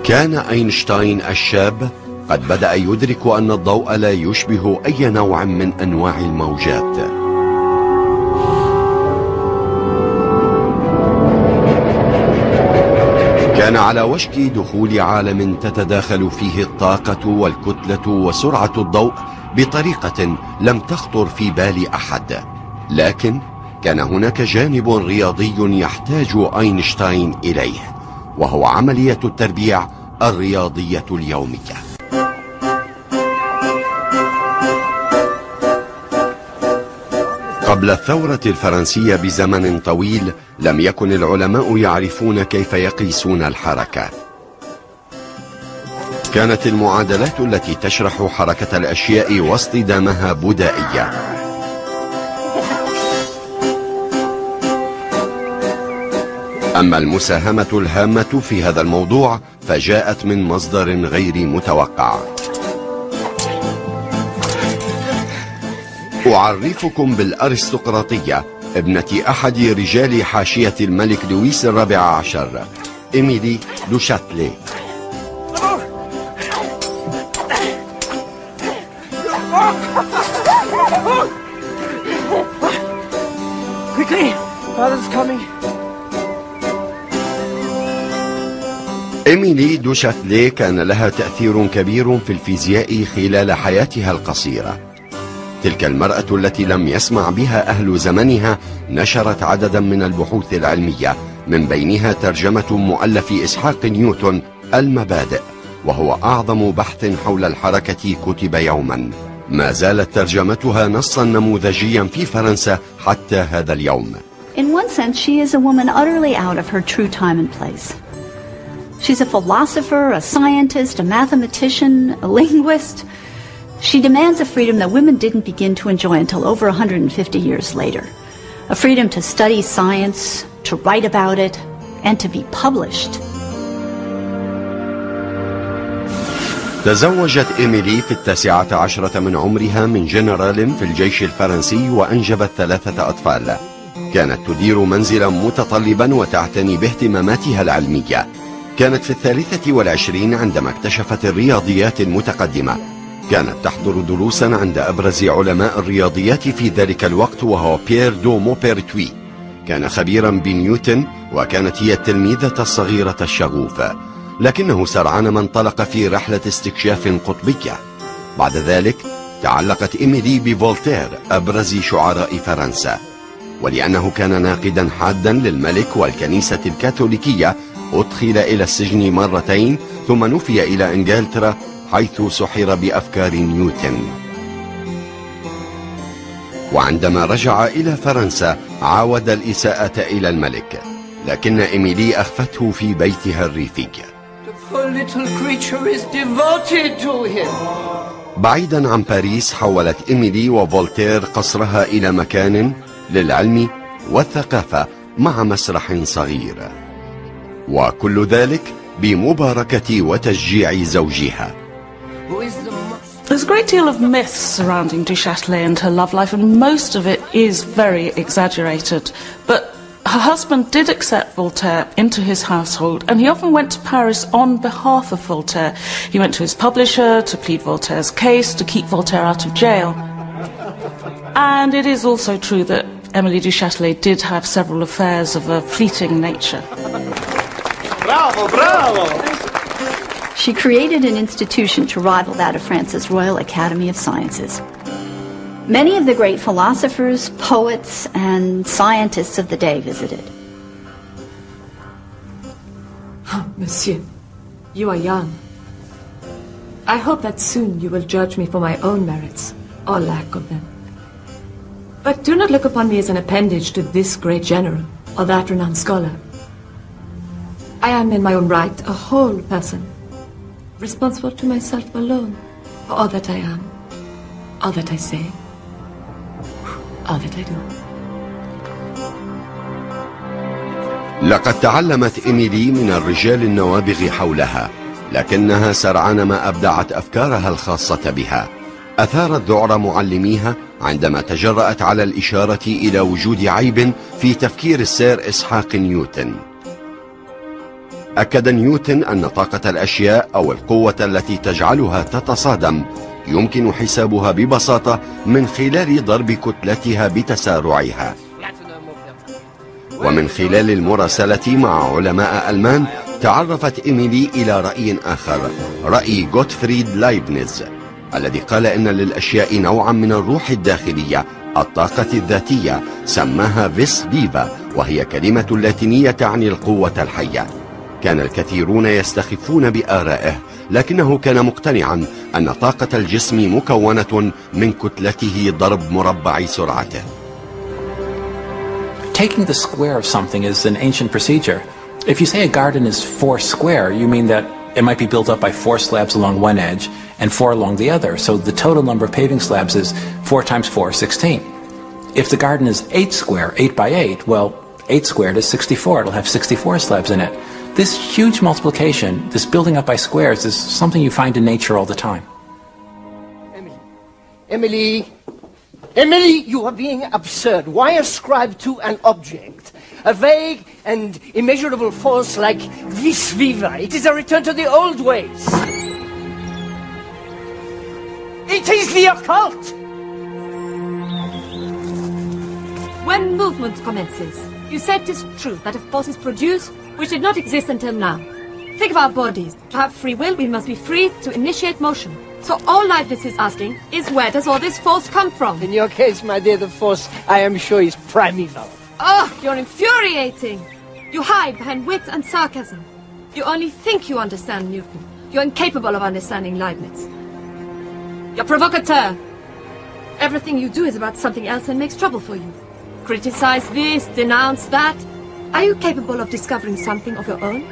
كان أينشتاين الشاب قد بدأ يدرك أن الضوء لا يشبه أي نوع من أنواع الموجات. كان على وشك دخول عالم تتداخل فيه الطاقة والكتلة وسرعة الضوء بطريقة لم تخطر في بال أحد. لكن كان هناك جانب رياضي يحتاج أينشتاين إليه، وهو عملية التربيع الرياضية اليومية. قبل الثورة الفرنسية بزمن طويل لم يكن العلماء يعرفون كيف يقيسون الحركة. كانت المعادلات التي تشرح حركة الأشياء واصطدامها بدائية. أما المساهمة الهامة في هذا الموضوع فجاءت من مصدر غير متوقع. أعرفكم بالأرستقراطية، ابنة أحد رجال حاشية الملك لويس الرابع عشر، إيميلي دو شاتلي. Quickly, father's coming. إيميلي دو شاتلي كان لها تأثير كبير في الفيزياء خلال حياتها القصيرة. تلك المرأة التي لم يسمع بها أهل زمنها نشرت عددا من البحوث العلمية، من بينها ترجمة مؤلف إسحاق نيوتن المبادئ، وهو أعظم بحث حول الحركة كتب يوما. ما زالت ترجمتها نصا نموذجيا في فرنسا حتى هذا اليوم. In one sense, she is a woman utterly out of her true time and place. She's a philosopher, a scientist, a mathematician, a linguist. She demands a freedom that women didn't begin to enjoy until over 150 years later. A freedom to study science, to write about it, and to be published. تزوجت إيميلي في 19 من عمرها من جنرال في الجيش الفرنسي، وأنجبت 3 أطفال. كانت تدير منزلا متطلبا وتعتني باهتماماتها العلمية. كانت في 23 عندما اكتشفت الرياضيات المتقدمة. كانت تحضر دروسا عند أبرز علماء الرياضيات في ذلك الوقت، وهو بيير دو موبرتوي. كان خبيرا بنيوتن، وكانت هي التلميذة الصغيرة الشغوفة. لكنه سرعان ما انطلق في رحلة استكشاف قطبية. بعد ذلك تعلقت إيميلي بفولتير، أبرز شعراء فرنسا. ولأنه كان ناقدا حادا للملك والكنيسة الكاثوليكية، أدخل إلى السجن مرتين، ثم نفي إلى إنجلترا حيث سحر بأفكار نيوتن. وعندما رجع إلى فرنسا عاود الإساءة إلى الملك، لكن إيميلي أخفته في بيتها الريفي. بعيدا عن باريس، حولت إيميلي وفولتير قصرها إلى مكان للعلم والثقافة مع مسرح صغير، وكل ذلك بمباركة وتشجيع زوجها. There's a great deal of myth surrounding Du Châtelet and her love life, and most of it is very exaggerated. But her husband did accept Voltaire into his household, and he often went to Paris on behalf of Voltaire. He went to his publisher to plead Voltaire's case, to keep Voltaire out of jail. And it is also true that Émilie du Châtelet did have several affairs of a fleeting nature. Bravo, bravo! She created an institution to rival that of France's Royal Academy of Sciences. Many of the great philosophers, poets, and scientists of the day visited. Oh, monsieur, you are young. I hope that soon you will judge me for my own merits, or lack of them. But do not look upon me as an appendage to this great general, or that renowned scholar. I am in my own right a whole person, responsible to myself alone for all that I am, all that I say, all that I do. لقد تعلمت إيميلي من الرجال النوابغ حولها، لكنها سرعان ما أبدعت أفكارها الخاصة بها. أثارت ذعر معلميها عندما تجرأت على الإشارة إلى وجود عيب في تفكير السير إسحاق نيوتن. أكد نيوتن أن طاقة الأشياء أو القوة التي تجعلها تتصادم يمكن حسابها ببساطة من خلال ضرب كتلتها بتسارعها. ومن خلال المراسلة مع علماء ألمان تعرفت إيميلي إلى رأي آخر، رأي غوتفريد لايبنيز، الذي قال إن للأشياء نوعا من الروح الداخلية، الطاقة الذاتية، سماها فيس فيفا، وهي كلمة لاتينية تعني القوة الحية. كان الكثيرون يستخفون بآرائه، لكنه كان مقتنعا أن طاقة الجسم مكونة من كتلته ضرب مربع سرعته. Taking the square of something is an ancient procedure. If you say a garden is 4 square, you mean that it might be built up by 4 slabs along one edge and 4 along the other. So the total number of paving slabs is 4 times 4, 16. If the garden is 8 square, 8 by 8, well, 8 squared is 64. It'll have 64 slabs in it. This huge multiplication, this building up by squares, is something you find in nature all the time. Emily, you are being absurd. Why ascribe to an object a vague and immeasurable force like vis viva? It is a return to the old ways. It is the occult! When movement commences, you said it is true that a force is produced which did not exist until now. Think of our bodies. To have free will, we must be free to initiate motion. So all Leibniz is asking is, where does all this force come from? In your case, my dear, the force, I am sure, is primeval. Oh, you're infuriating. You hide behind wit and sarcasm. You only think you understand Newton. You're incapable of understanding Leibniz. You're provocateur. Everything you do is about something else and makes trouble for you. Criticize this, denounce that. Are you capable of discovering something of your own?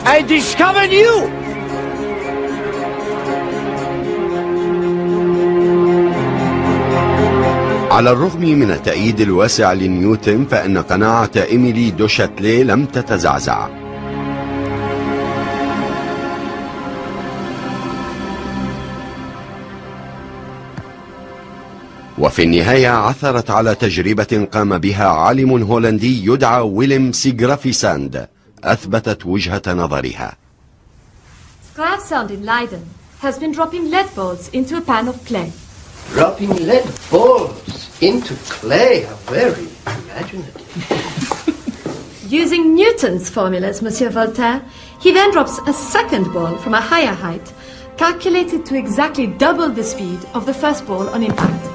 I discovered you! على الرغم من التأييد الواسع لنيوتن، فإن قناعة إيميلي دو شاتلي لم تتزعزع. وفي النهاية عثرت على تجربة قام بها عالم هولندي يدعى ويليم سيغرافيساند أثبتت وجهة نظرها. Graafsand in Leiden has been dropping lead balls into a pan of clay. Dropping lead balls into clay? How very imaginative. Using Newton's formulas, Monsieur Voltaire, he then drops a second ball from a higher height, calculated to exactly double the speed of the first ball on impact.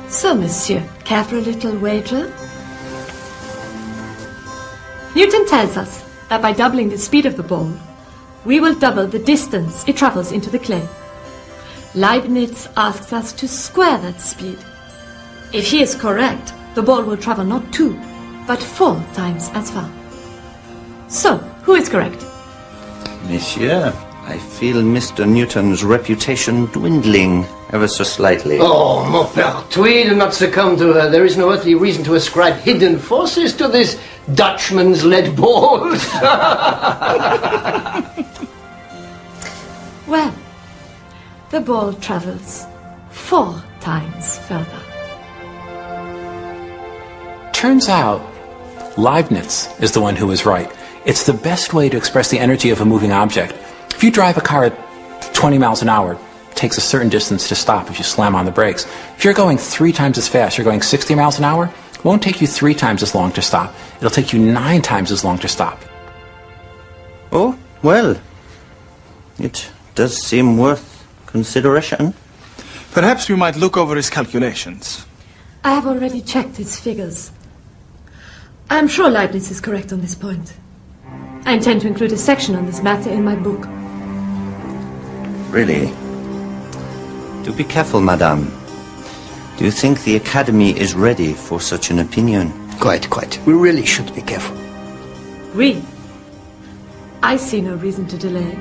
So, Monsieur, care for a little wager? Newton tells us that by doubling the speed of the ball, we will double the distance it travels into the clay. Leibniz asks us to square that speed. If he is correct, the ball will travel not 2, but 4 times as far. So, who is correct? Monsieur, I feel Mr. Newton's reputation dwindling ever so slightly. Oh, mon père, do not succumb to her. There is no earthly reason to ascribe hidden forces to this Dutchman's lead balls. Well, the ball travels 4 times further. Turns out, Leibniz is the one who is right. It's the best way to express the energy of a moving object. If you drive a car at 20 miles an hour, takes a certain distance to stop if you slam on the brakes. If you're going 3 times as fast, you're going 60 miles an hour, it won't take you 3 times as long to stop. It'll take you 9 times as long to stop. Oh, well, it does seem worth consideration. Perhaps we might look over his calculations. I have already checked his figures. I am sure Leibniz is correct on this point. I intend to include a section on this matter in my book. Really? Do be careful, madame. Do you think the Academy is ready for such an opinion? Quite. We really should be careful. We? I see no reason to delay.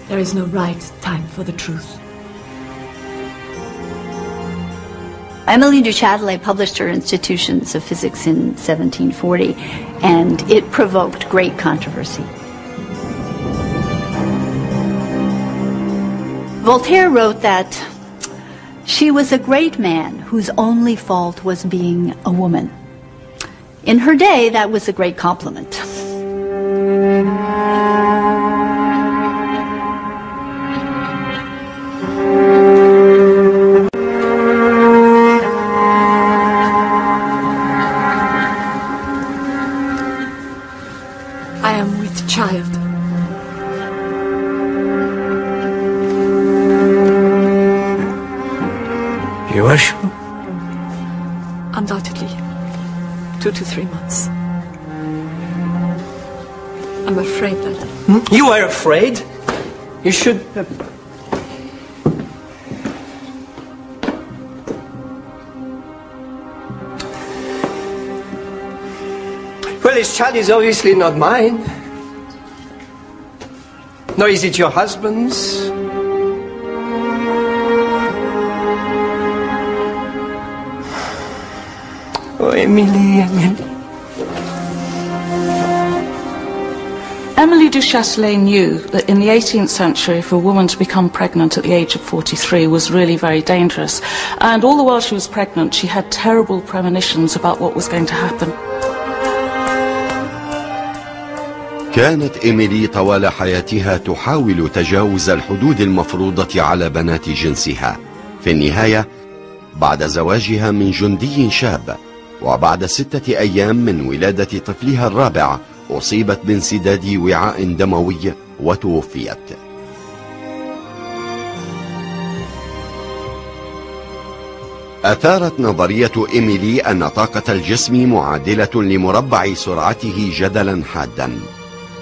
There is no right time for the truth. Émilie du Châtelet published her Institutions of Physics in 1740, and it provoked great controversy. Voltaire wrote that she was a great man whose only fault was being a woman. In her day, that was a great compliment. I am with child. You are sure? Undoubtedly. 2 to 3 months. I'm afraid that... You are afraid? You should... Well, this child is obviously not mine. Nor is it your husband's. Oh, Émilie. Émilie du Châtelet knew that in the 18th century, for a woman to become pregnant at the age of 43 was really very dangerous. And all the while she was pregnant, she had terrible premonitions about what was going to happen. كانت إيميلي طوال حياتها تحاول تجاوز الحدود المفروضة على بنات جنسها. في النهاية، بعد زواجها من جندي شاب وبعد 6 أيام من ولادة طفلها الرابع، أصيبت بانسداد وعاء دموي وتوفيت. أثارت نظرية إيميلي أن طاقة الجسم معادلة لمربع سرعته جدلا حادا.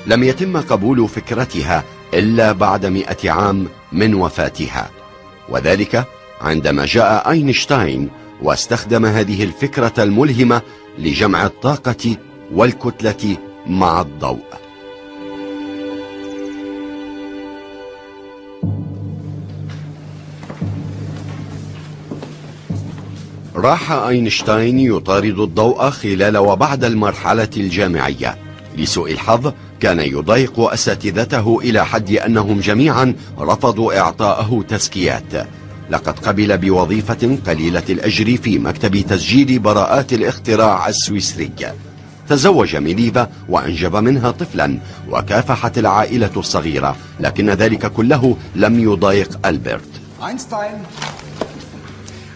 لم يتم قبول فكرتها إلا بعد 100 عام من وفاتها، وذلك عندما جاء أينشتاين واستخدم هذه الفكرة الملهمة لجمع الطاقة والكتلة مع الضوء. راح أينشتاين يطارد الضوء خلال وبعد المرحلة الجامعية. لسوء الحظ كان يضايق أساتذته إلى حد أنهم جميعا رفضوا إعطاءه تزكيات. لقد قبل بوظيفة قليلة الأجر في مكتب تسجيل براءات الاختراع السويسري. تزوج ميليفا وأنجب منها طفلا، وكافحت العائلة الصغيرة، لكن ذلك كله لم يضايق ألبرت. Einstein,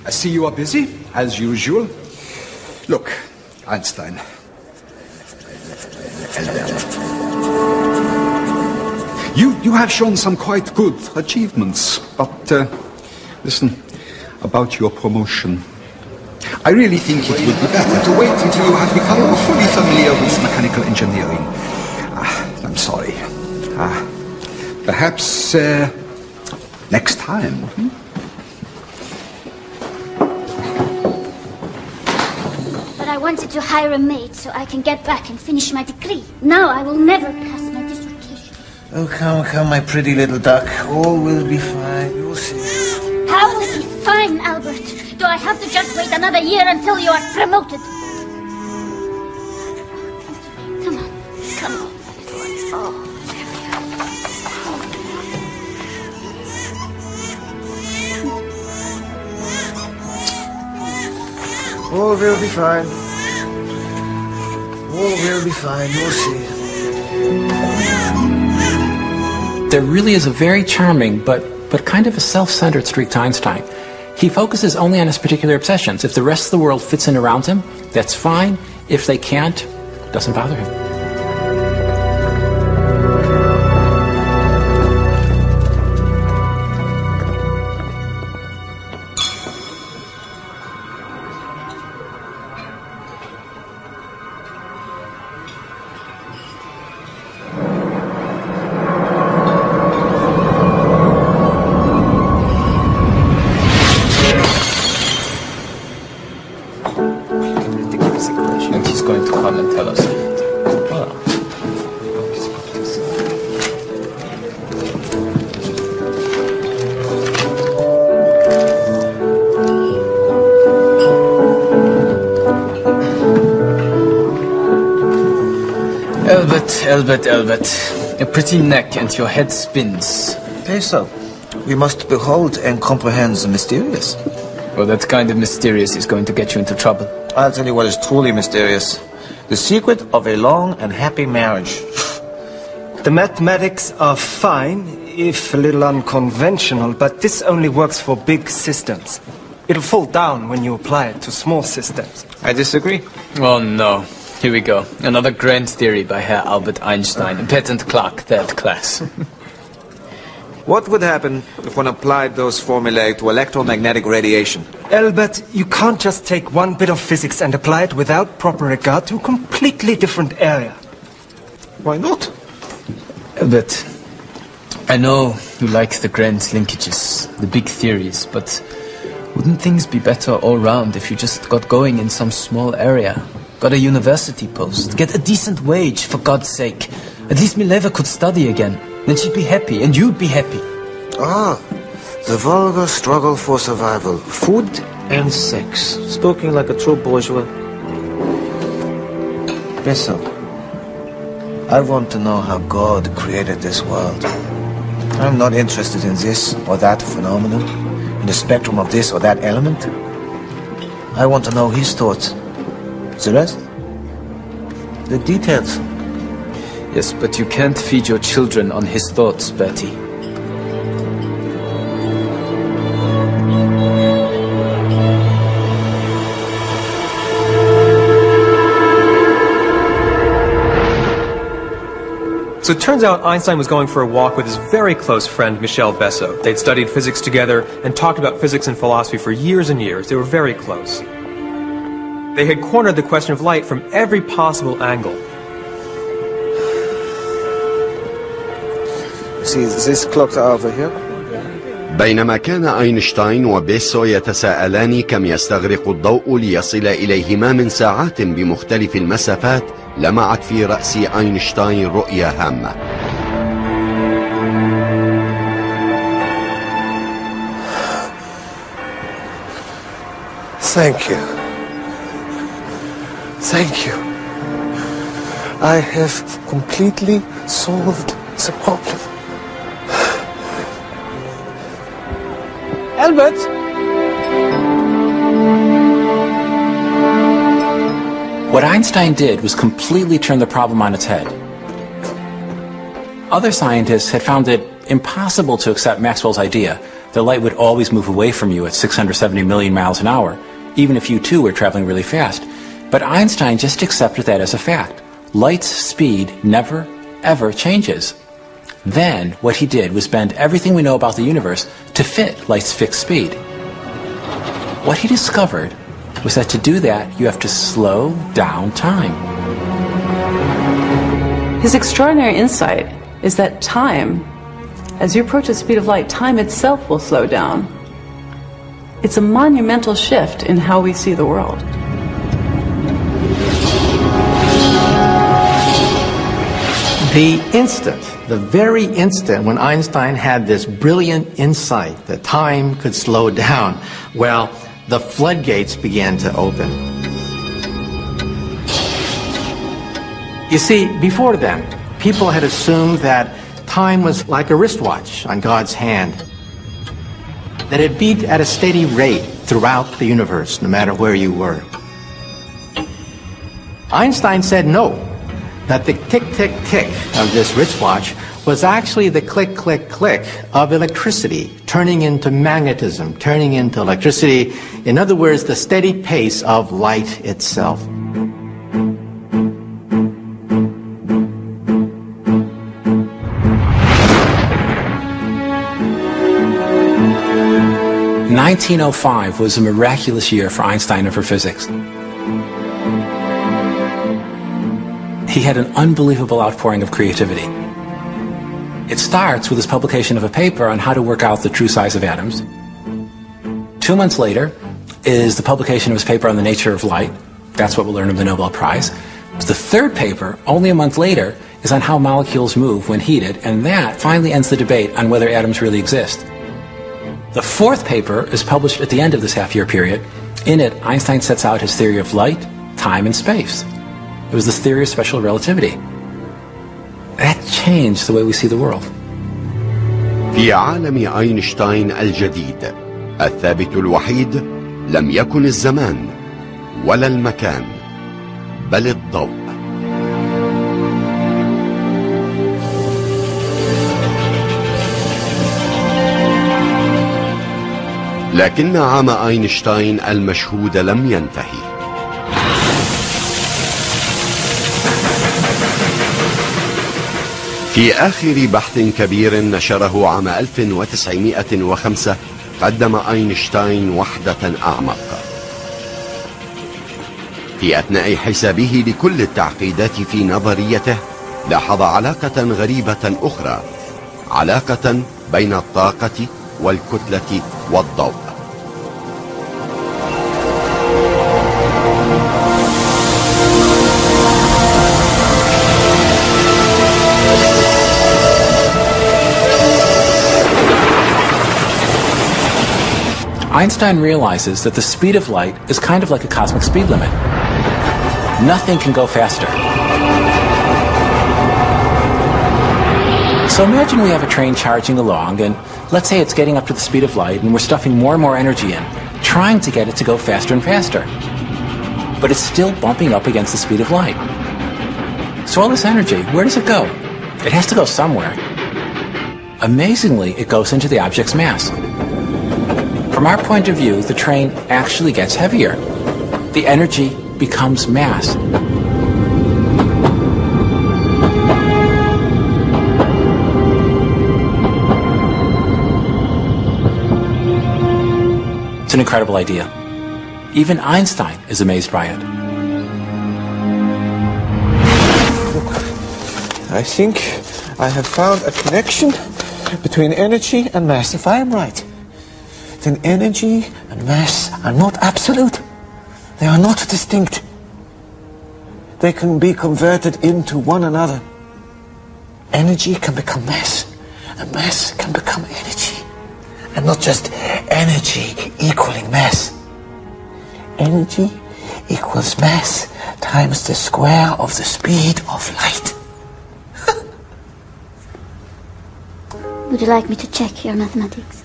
I see you are busy, as usual. Look, Einstein. You have shown some quite good achievements, but listen, about your promotion. I really think it would be better to wait until you have become fully familiar with mechanical engineering. I'm sorry. Perhaps next time. But I wanted to hire a maid so I can get back and finish my degree. Now I will never pass my dissertation. Oh, come, my pretty little duck. All will be fine. You'll see. How will it be fine, Albert? Do I have to just wait another year until you are promoted? Come on. Oh, there we are. All will be fine. All will be fine. You'll see. There really is a very charming but but kind of a self-centered streak to Einstein. He focuses only on his particular obsessions. If the rest of the world fits in around him, that's fine. If they can't, it doesn't bother him. And he's going to come and tell us. Albert, a pretty neck and your head spins. So, we must behold and comprehend the mysterious. Well, that kind of mysterious is going to get you into trouble. I'll tell you what is truly mysterious. The secret of a long and happy marriage. The mathematics are fine, if a little unconventional, but this only works for big systems. It'll fall down when you apply it to small systems. I disagree. Oh no. Here we go. Another grand theory by Herr Albert Einstein, a patent clerk, third class. What would happen if one applied those formulae to electromagnetic radiation? Albert, you can't just take one bit of physics and apply it without proper regard to a completely different area. Why not? Albert, I know you like the grand linkages, the big theories, but wouldn't things be better all round if you just got going in some small area? Got a university post, get a decent wage, for God's sake. At least Mileva could study again. Then she'd be happy, and you'd be happy. Ah, the vulgar struggle for survival. Food and sex. Spoken like a true bourgeois. Bessel, I want to know how God created this world. I'm not interested in this or that phenomenon, in the spectrum of this or that element. I want to know his thoughts. The rest? The details. Yes, but you can't feed your children on his thoughts, Bertie. So it turns out Einstein was going for a walk with his very close friend, Michel Besso. They'd studied physics together and talked about physics and philosophy for years and years. They were very close. They had cornered the question of light from every possible angle. See this clock over here? بينما كان أينشتاين وبيسو يتساءلان كم يستغرق الضوء ليصل إليهما من ساعات بمختلف المسافات، لمعت في رأس أينشتاين رؤية هامة. Thank you. Thank you. I have completely solved the problem. Albert! What Einstein did was completely turn the problem on its head. Other scientists had found it impossible to accept Maxwell's idea that light would always move away from you at 670 million miles an hour, even if you too were traveling really fast. But Einstein just accepted that as a fact. Light's speed never, ever changes. Then, what he did was bend everything we know about the universe to fit light's fixed speed. What he discovered was that to do that, you have to slow down time. His extraordinary insight is that time, as you approach the speed of light, time itself will slow down. It's a monumental shift in how we see the world. The very instant when Einstein had this brilliant insight that time could slow down, well, the floodgates began to open. You see, before then, people had assumed that time was like a wristwatch on God's hand, that it beat at a steady rate throughout the universe, no matter where you were. Einstein said no, that the tick-tick-tick of this wristwatch was actually the click-click-click of electricity turning into magnetism, turning into electricity. In other words, the steady pace of light itself. In 1905 was a miraculous year for Einstein and for physics. He had an unbelievable outpouring of creativity. It starts with his publication of a paper on how to work out the true size of atoms. 2 months later is the publication of his paper on the nature of light. That's what will earn him the Nobel Prize. The third paper, only a month later, is on how molecules move when heated, and that finally ends the debate on whether atoms really exist. The fourth paper is published at the end of this half-year period. In it, Einstein sets out his theory of light, time, and space. It was the theory of special relativity. That changed the way we see the world. في عالم أينشتاين الجديد الثابت الوحيد لم يكن الزمان ولا المكان بل الضوء. لكن عام أينشتاين المشهود لم ينتهي. في آخر بحث كبير نشره عام 1905 قدم أينشتاين وحدة أعمق. في أثناء حسابه لكل التعقيدات في نظريته لاحظ علاقة غريبة أخرى، علاقة بين الطاقة والكتلة والضوء. Einstein realizes that the speed of light is kind of like a cosmic speed limit. Nothing can go faster. So imagine we have a train charging along, and let's say it's getting up to the speed of light, and we're stuffing more and more energy in, trying to get it to go faster and faster. But it's still bumping up against the speed of light. So all this energy, where does it go? It has to go somewhere. Amazingly, it goes into the object's mass. From our point of view, the train actually gets heavier. The energy becomes mass. It's an incredible idea. Even Einstein is amazed by it. Look, I think I have found a connection between energy and mass, if I am right. Then energy and mass are not absolute. They are not distinct. They can be converted into one another. Energy can become mass, and mass can become energy. And not just energy equaling mass. Energy equals mass times the square of the speed of light. Would you like me to check your mathematics?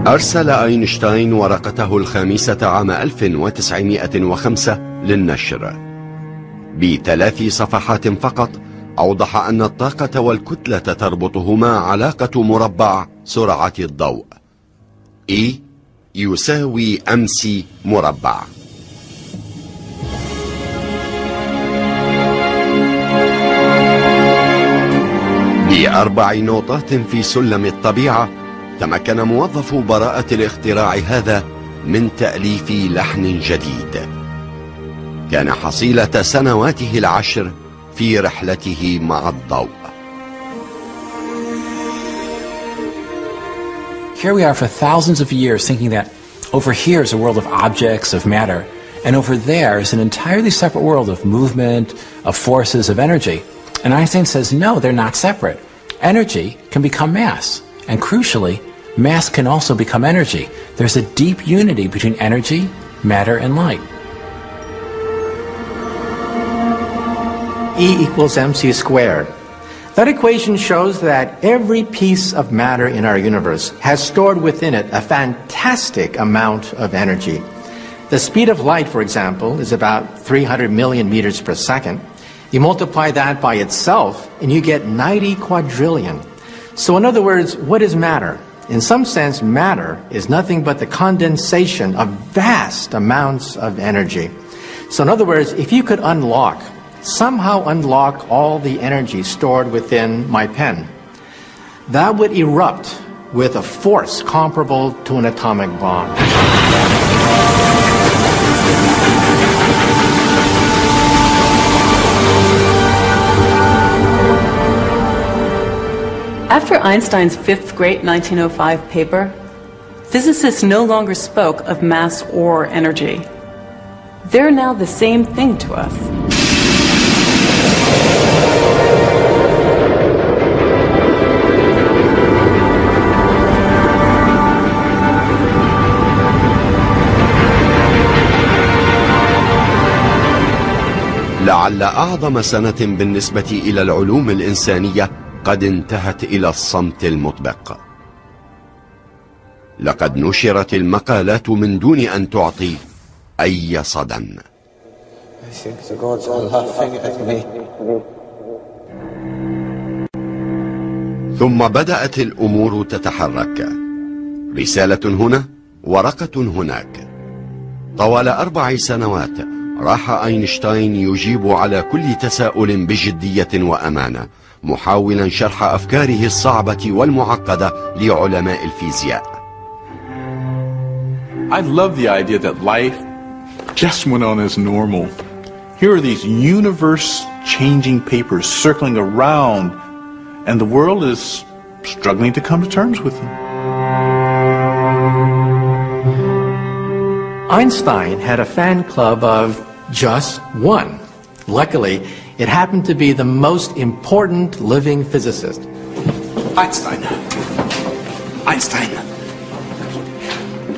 أرسل أينشتاين ورقته الخامسة عام 1905 للنشر. ب3 صفحات فقط أوضح أن الطاقة والكتلة تربطهما علاقة مربع سرعة الضوء E يساوي MC مربع. ب4 نقطات في سلم الطبيعة تمكن موظف براءة الاختراع هذا من تأليف لحن جديد كان حصيلة سنواته العشر في رحلته مع الضوء. Here we are for thousands of years thinking that over here is a world of objects, of matter, and over there is an entirely separate world of movement, of forces, of energy. And Einstein says, no, they're not separate. Energy can become mass, and crucially, mass can also become energy. There's a deep unity between energy, matter, and light. E equals mc squared. That equation shows that every piece of matter in our universe has stored within it a fantastic amount of energy. The speed of light, for example, is about 300 million meters per second. You multiply that by itself, and you get 90 quadrillion. So in other words, what is matter? In some sense, matter is nothing but the condensation of vast amounts of energy. So in other words, if you could somehow unlock all the energy stored within my pen, that would erupt with a force comparable to an atomic bomb. After Einstein's fifth great 1905 paper, physicists no longer spoke of mass or energy. They're now the same thing to us. لعل أعظم سنة بالنسبة إلى العلوم الإنسانية قد انتهت إلى الصمت المطبق. لقد نشرت المقالات من دون أن تعطي أي صدى. ثم بدأت الأمور تتحرك. رسالة هنا، ورقة هناك. طوال 4 سنوات راح أينشتاين يجيب على كل تساؤل بجدية وأمانة، محاولا شرح أفكاره الصعبة والمعقدة لعلماء الفيزياء. I love the idea that life just went on as normal. Here are these universe-changing papers circling around, and the world is struggling to come to terms with them. Einstein had a fan club of just one. Luckily, it happened to be the most important living physicist. Einstein.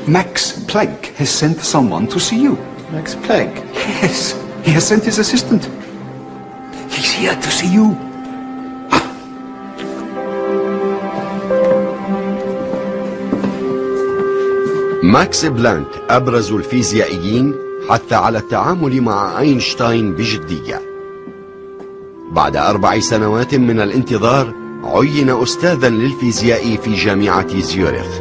Max Planck has sent someone to see you. Max Planck? Yes, he has sent his assistant. He's here to see you. ماكس بلانك أبرز الفيزيائيين حث على التعامل مع أينشتاين بجدية. بعد 4 سنوات من الانتظار عين أستاذا للفيزياء في جامعة زيورخ،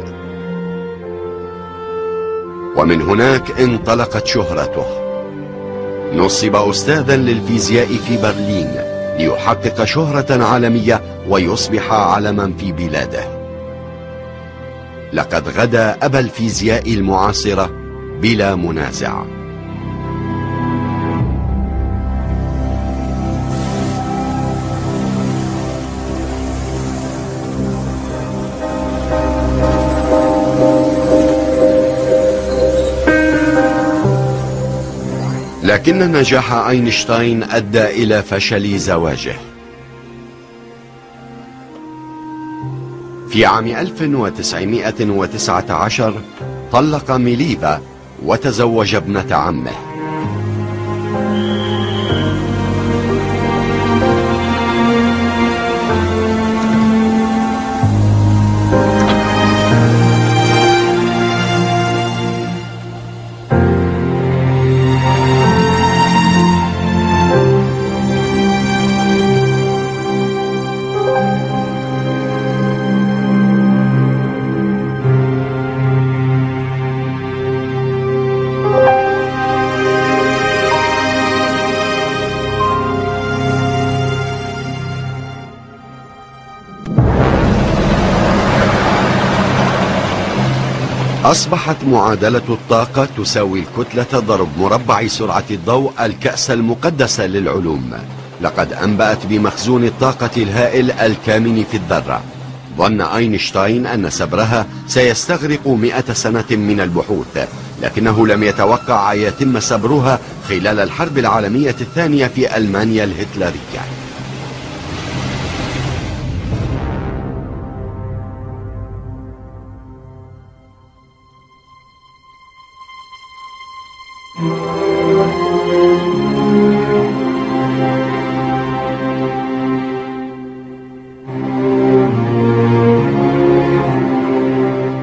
ومن هناك انطلقت شهرته. نصب أستاذا للفيزياء في برلين ليحقق شهرة عالمية ويصبح علما في بلاده. لقد غدا أبا الفيزياء المعاصرة بلا منازع. لكن نجاح أينشتاين أدى إلى فشل زواجه. في عام 1919 طلق ميليفا وتزوج ابنة عمه. أصبحت معادلة الطاقة تساوي الكتلة ضرب مربع سرعة الضوء، الكأس المقدس للعلوم. لقد أنبأت بمخزون الطاقة الهائل الكامن في الذرة. ظن أينشتاين أن سبرها سيستغرق 100 سنة من البحوث، لكنه لم يتوقع أن يتم سبرها خلال الحرب العالمية الثانية في ألمانيا الهتلرية.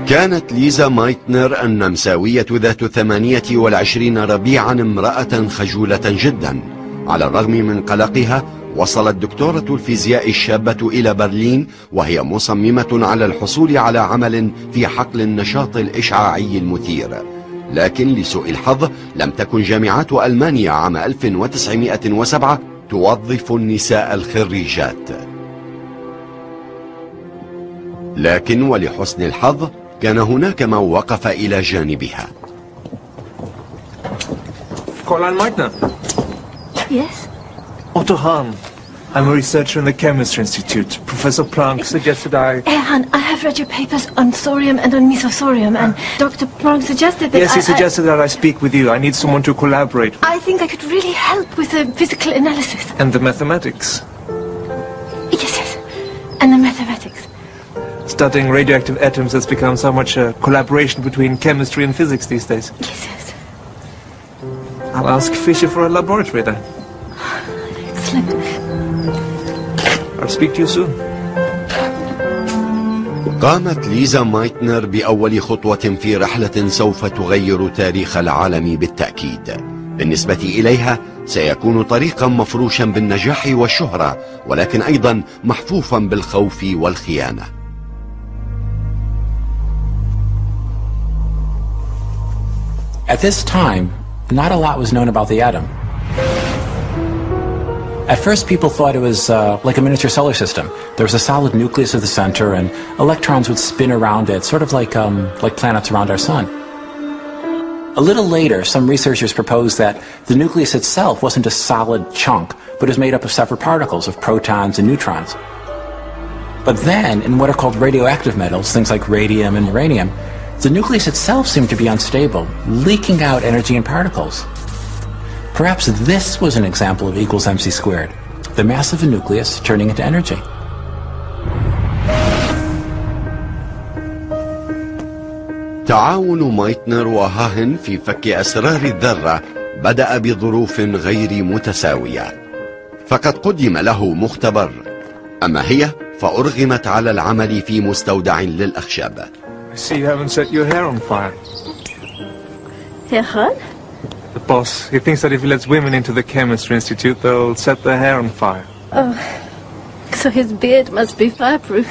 كانت ليزا مايتنر النمساوية ذات 28 ربيعا امرأة خجولة جدا، على الرغم من قلقها وصلت دكتورة الفيزياء الشابة إلى برلين وهي مصممة على الحصول على عمل في حقل النشاط الإشعاعي المثير. لكن لسوء الحظ لم تكن جامعات ألمانيا عام 1907 توظف النساء الخريجات. لكن ولحسن الحظ كان هناك من وقف إلى جانبها. Fräulein Meitner. Yes? Otto Hahn. I'm a researcher in the Chemistry Institute. Professor Planck suggested I... Herr Hahn, I have read your papers on thorium and on mesothorium, and Dr. Planck suggested that Yes, he suggested that I speak with you. I need someone to collaborate with. I think I could really help with the physical analysis. And the mathematics. Yes. And the mathematics. Studying radioactive atoms has become so much a collaboration between chemistry and physics these days. Yes. I'll ask Fischer for a laboratory then. Excellent. I'll speak to you soon. قامت ليزا مايتنر بأول خطوة في رحلة سوف تغير تاريخ العالم بالتأكيد. بالنسبة إليها سيكون طريقا مفروشا بالنجاح والشهرة، ولكن أيضا محفوفا بالخوف والخيانة. At this time, not a lot was known about the atom. At first, people thought it was like a miniature solar system. There was a solid nucleus at the center, and electrons would spin around it, sort of like planets around our sun. A little later, some researchers proposed that the nucleus itself wasn't a solid chunk, but was made up of separate particles of protons and neutrons. But then, in what are called radioactive metals, things like radium and uranium, the nucleus itself seemed to be unstable, leaking out energy and particles. Perhaps this was an example of E = mc squared, the mass of a nucleus turning into energy. تعاون مايتنر وهاهن في فك أسرار الذرة بدأ بظروف غير متساوية، فقد قدم له مختبر، أما هي فأرغمت على العمل في مستودع للأخشاب. I see you haven't set your hair on fire. Herr Hahn? The boss, he thinks that if he lets women into the Chemistry Institute, they'll set their hair on fire. Oh, so his beard must be fireproof.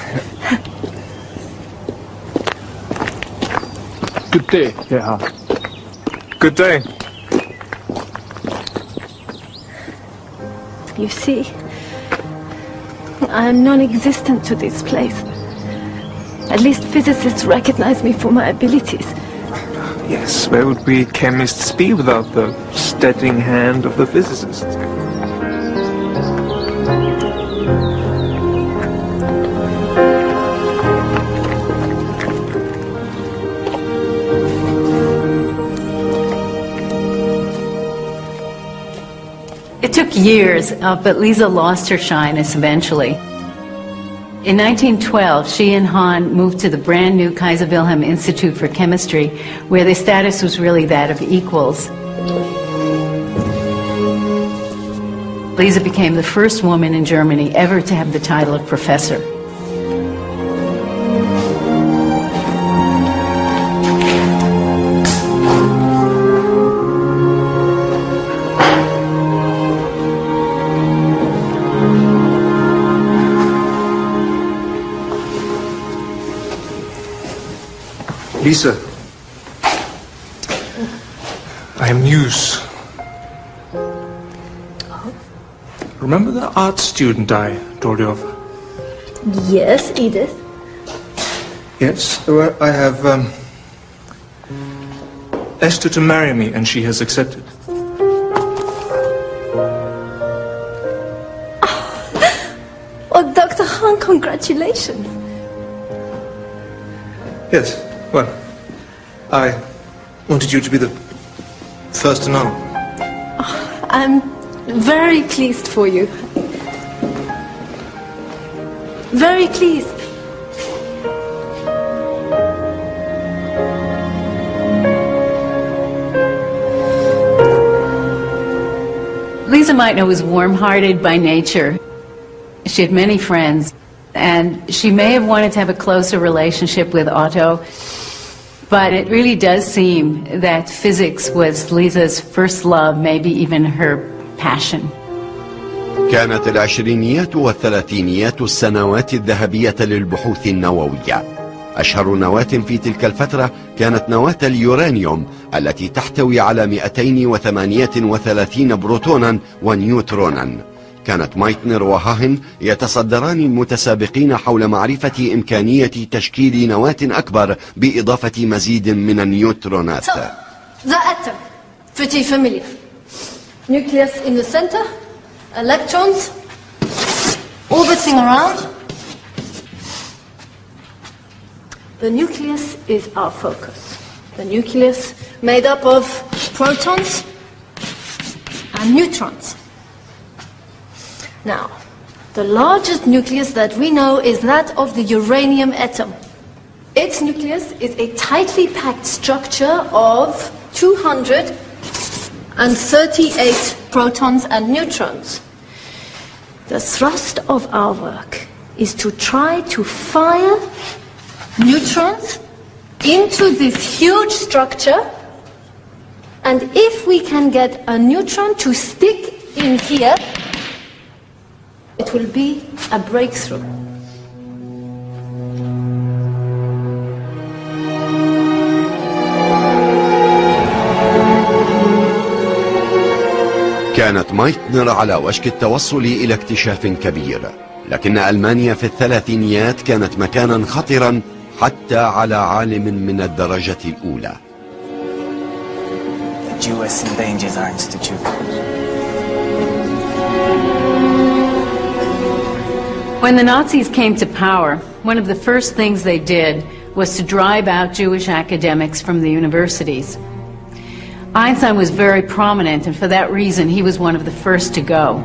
Good day, Herr Hahn. Good day. You see, I am non-existent to this place. At least physicists recognize me for my abilities. Yes, where would we chemists be without the steadying hand of the physicists? It took years, but Lisa lost her shyness eventually. In 1912, she and Hahn moved to the brand new Kaiser Wilhelm Institute for Chemistry, where their status was really that of equals. Lisa became the first woman in Germany ever to have the title of professor. Lisa, I am Muse. Remember the art student I told you of? Yes, Edith. Yes, well, I have asked her to marry me, and she has accepted. Oh, Dr. Hahn, congratulations. Yes, well, I wanted you to be the first to know. I'm very pleased for you. Very pleased. Lisa Meitner was warm-hearted by nature. She had many friends, and she may have wanted to have a closer relationship with Otto, but it really does seem that physics was Lisa's first love, maybe even her passion. كانت العشرينيات والثلاثينيات السنوات الذهبية للبحوث النووية. أشهر نواة في تلك الفترة كانت نواة اليورانيوم التي تحتوي على 238 بروتونا ونيوترونا. كانت مايتنر وهاهن يتصدران المتسابقين حول معرفة إمكانية تشكيل نواة أكبر بإضافة مزيد من النيوترونات. The atom, pretty familiar. Nucleus in the center, electrons orbiting around. The nucleus is our focus. The nucleus made up of protons and neutrons. Now, the largest nucleus that we know is that of the uranium atom. Its nucleus is a tightly packed structure of 238 protons and neutrons. The thrust of our work is to try to fire neutrons into this huge structure, and if we can get a neutron to stick in here, it will be a breakthrough. كانت مايتنر على وشك التوصل إلى اكتشاف كبير، لكن ألمانيا في الثلاثينيات كانت مكانا خطرا حتى على عالم من الدرجة الأولى. The US endangers our institute. When the Nazis came to power, one of the first things they did was to drive out Jewish academics from the universities. Einstein was very prominent, and for that reason he was one of the first to go.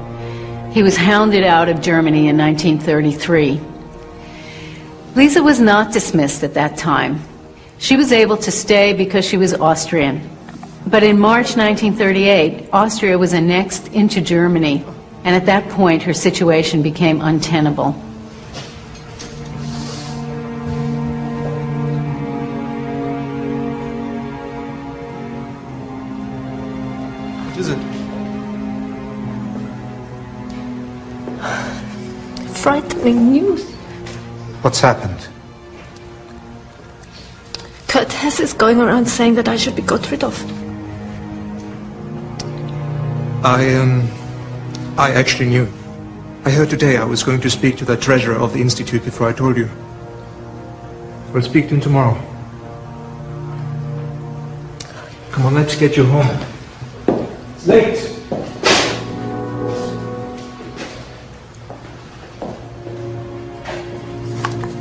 He was hounded out of Germany in 1933. Lisa was not dismissed at that time. She was able to stay because she was Austrian. But in March 1938, Austria was annexed into Germany, and at that point her situation became untenable. What is it? Frightening news. What's happened? Kurt Hess is going around saying that I should be got rid of. I actually knew. I heard today I was going to speak to the treasurer of the institute before I told you. We'll speak to him tomorrow. Come on, let's get you home. It's late.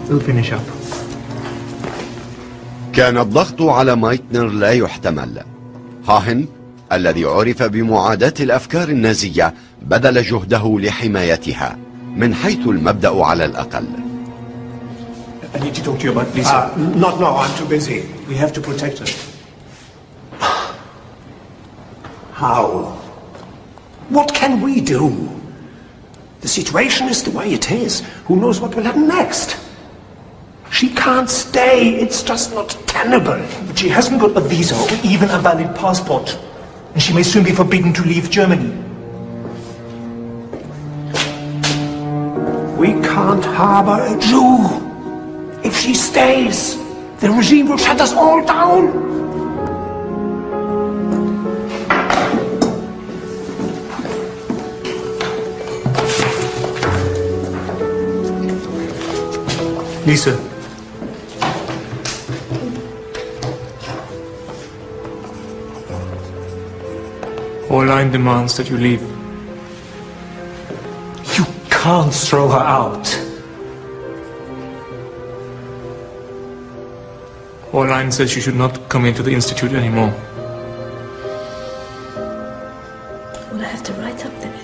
We'll finish up. كان الضغط على مايتنر لا يحتمل. هاهن الذي عرف بمعاداة الأفكار النازية بذل جهده لحمايتها من حيث المبدأ على الأقل. I need to talk to you about Lisa. Not now, I'm too busy. We have to protect her. How? What can we do? The situation is the way it is. Who knows what will happen next? She can't stay. It's just not tenable. But she hasn't got a visa or even a valid passport. And she may soon be forbidden to leave Germany. We can't harbor a Jew. If she stays, the regime will shut us all down. Lisa. Orline demands that you leave. You can't throw her out. Orline says you should not come into the institute anymore. Well, I have to write up then.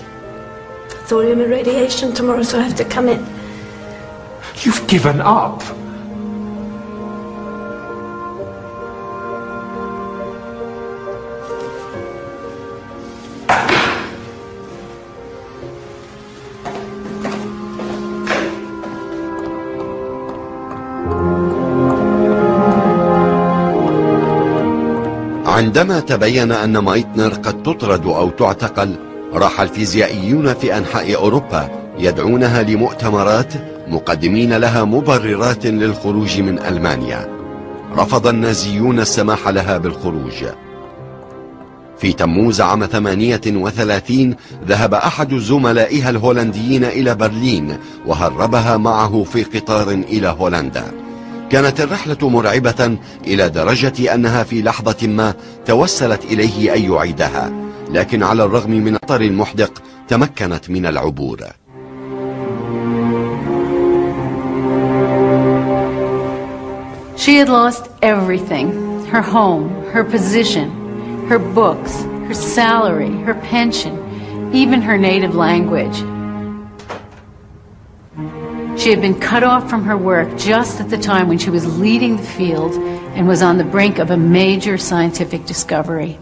Thorium irradiation tomorrow, so I have to come in. You've given up. عندما تبين أن مايتنر قد تطرد أو تعتقل، راح الفيزيائيون في أنحاء أوروبا يدعونها لمؤتمرات مقدمين لها مبررات للخروج من ألمانيا. رفض النازيون السماح لها بالخروج. في تموز عام 38 ذهب أحد زملائها الهولنديين إلى برلين وهربها معه في قطار إلى هولندا. كانت الرحلة مرعبة إلى درجة أنها في لحظة ما توسلت إليه أن يعيدها، لكن على الرغم من الخطر المحدق تمكنت من العبور. She had lost everything: her home, her position, her books, her salary, her pension, even her native language. She had been cut off from her work just at the time when she was leading the field and was on the brink of a major scientific discovery.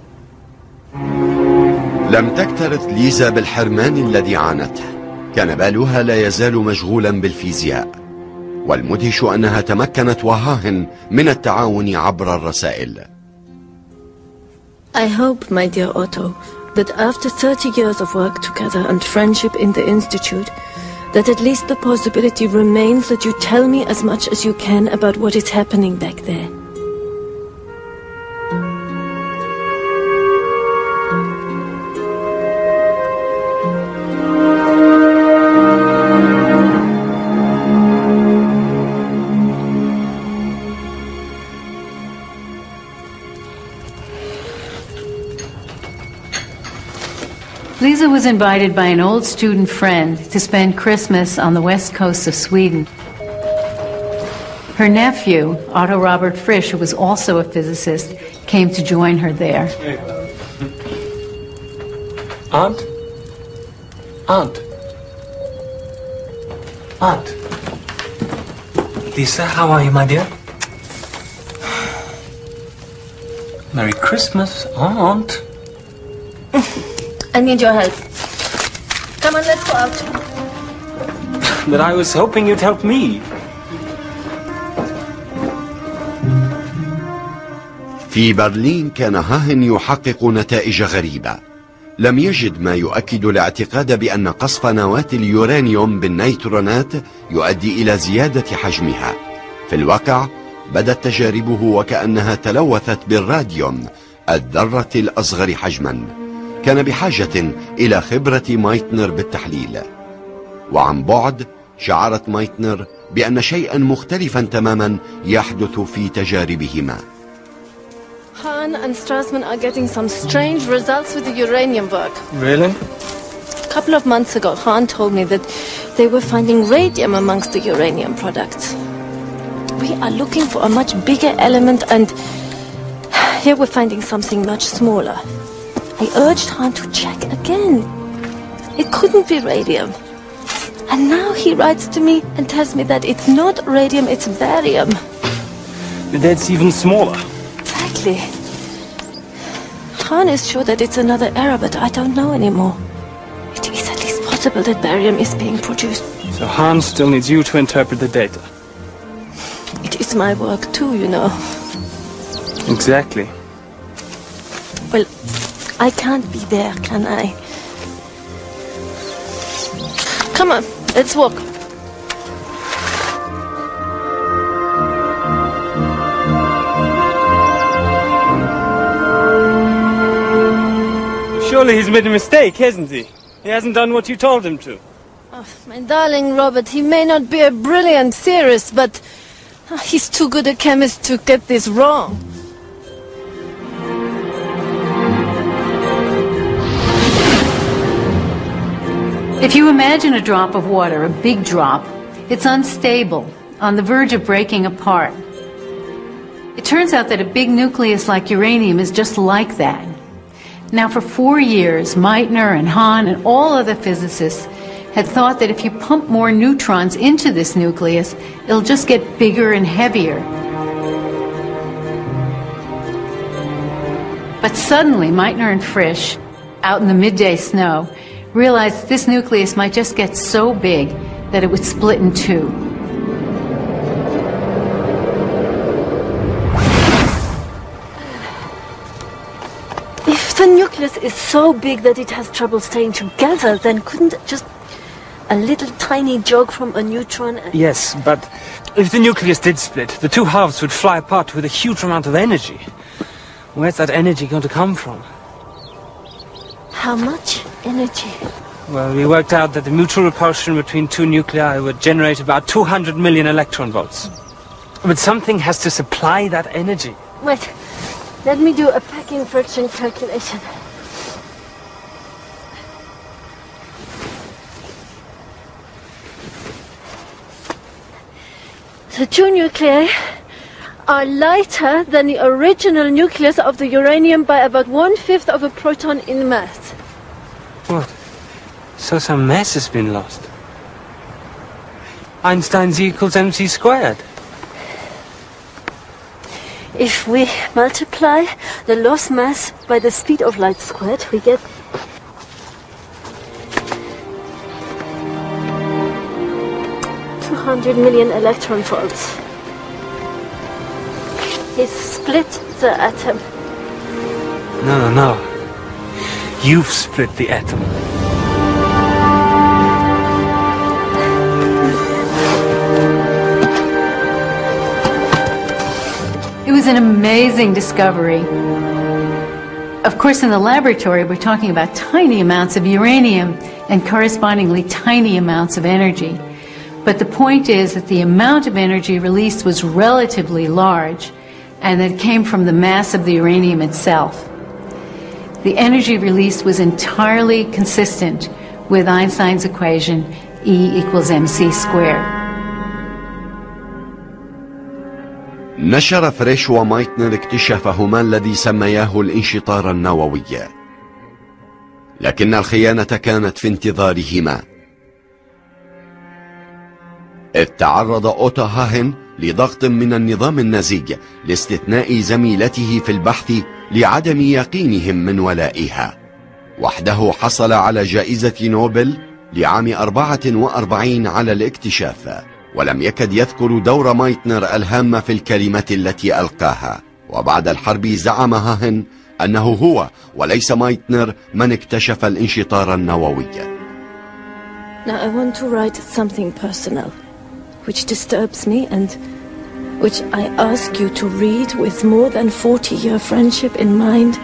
لم تكترث ليزا بالحرمان الذي عانته. كان بالها لا يزال مشغولا بالفيزياء، والمدهش أنها تمكنت وهاهن من التعاون عبر الرسائل. I hope, my dear Otto, that after 30 years of work together and friendship in the Institute, that at least the possibility remains that you tell me as much as you can about what is happening back there. Lisa was invited by an old student friend to spend Christmas on the west coast of Sweden. Her nephew, Otto Robert Frisch, who was also a physicist, came to join her there. Aunt? Aunt? Aunt? Lisa, how are you, my dear? Merry Christmas, Aunt. I need your help. Come on, let's go out. But I was hoping you'd help me. في برلين كان هاهن يحقق نتائج غريبة. لم يجد ما يؤكد الاعتقاد بأن قصف نواة اليورانيوم بالنيترونات يؤدي إلى زيادة حجمها. في الواقع بدت تجاربه وكأنها تلوثت بالراديوم، الذرة الأصغر حجما. كان بحاجة إلى خبرة مايتنر بالتحليل. وعن بعد شعرت مايتنر بأن شيئا مختلفا تماما يحدث في تجاربهما. Hahn and Strassman are getting some strange results with the uranium work. Really? A couple of months ago, Hahn told me that they were finding radium amongst the uranium products. We are looking for a much bigger element, and here we're finding something much smaller. I urged Hahn to check again. It couldn't be radium. And now he writes to me and tells me that it's not radium, it's barium. That's even smaller. Exactly. Hahn is sure that it's another error, but I don't know anymore. It is at least possible that barium is being produced. So Hahn still needs you to interpret the data. It is my work too, you know. Exactly. Well, I can't be there, can I? Come on, let's walk. Surely he's made a mistake, hasn't he? He hasn't done what you told him to. Oh, my darling Robert, he may not be a brilliant theorist, but he's too good a chemist to get this wrong. If you imagine a drop of water, a big drop, it's unstable, on the verge of breaking apart. It turns out that a big nucleus like uranium is just like that. Now, for 4 years, Meitner and Hahn and all other physicists had thought that if you pump more neutrons into this nucleus, it'll just get bigger and heavier. But suddenly, Meitner and Frisch, out in the midday snow, realized this nucleus might just get so big that it would split in two. If the nucleus is so big that it has trouble staying together, then couldn't just a little tiny jog from a neutron... Yes, but if the nucleus did split, the two halves would fly apart with a huge amount of energy. Where's that energy going to come from? How much energy? Well, we worked out that the mutual repulsion between two nuclei would generate about 200 million electron volts. But something has to supply that energy. Wait, let me do a packing friction calculation. The two nuclei are lighter than the original nucleus of the uranium by about 1/5 of a proton in mass. What? So some mass has been lost. Einstein's E equals mc squared. If we multiply the lost mass by the speed of light squared, we get 200 million electron volts. He split the atom. No. You've split the atom. It was an amazing discovery. Of course, in the laboratory, we're talking about tiny amounts of uranium and correspondingly tiny amounts of energy. But the point is that the amount of energy released was relatively large, and that it came from the mass of the uranium itself. The energy released was entirely consistent with Einstein's equation E equals mc squared. نشر فريش ومايتنر اكتشافهما الذي سمياه الانشطار النووي، لكن الخيانة كانت في انتظارهما، إذ تعرض أوتو هاهن لضغط من النظام النازي لاستثناء زميلته في البحث لعدم يقينهم من ولائها. وحده حصل على جائزة نوبل لعام 44 على الاكتشاف، ولم يكد يذكر دور مايتنر الهام في الكلمة التي ألقاها. وبعد الحرب زعم هاهن أنه هو وليس مايتنر من اكتشف الانشطار النووي. Now I want to write something personal, which disturbs me and which I ask you to read with more than 40-year friendship in mind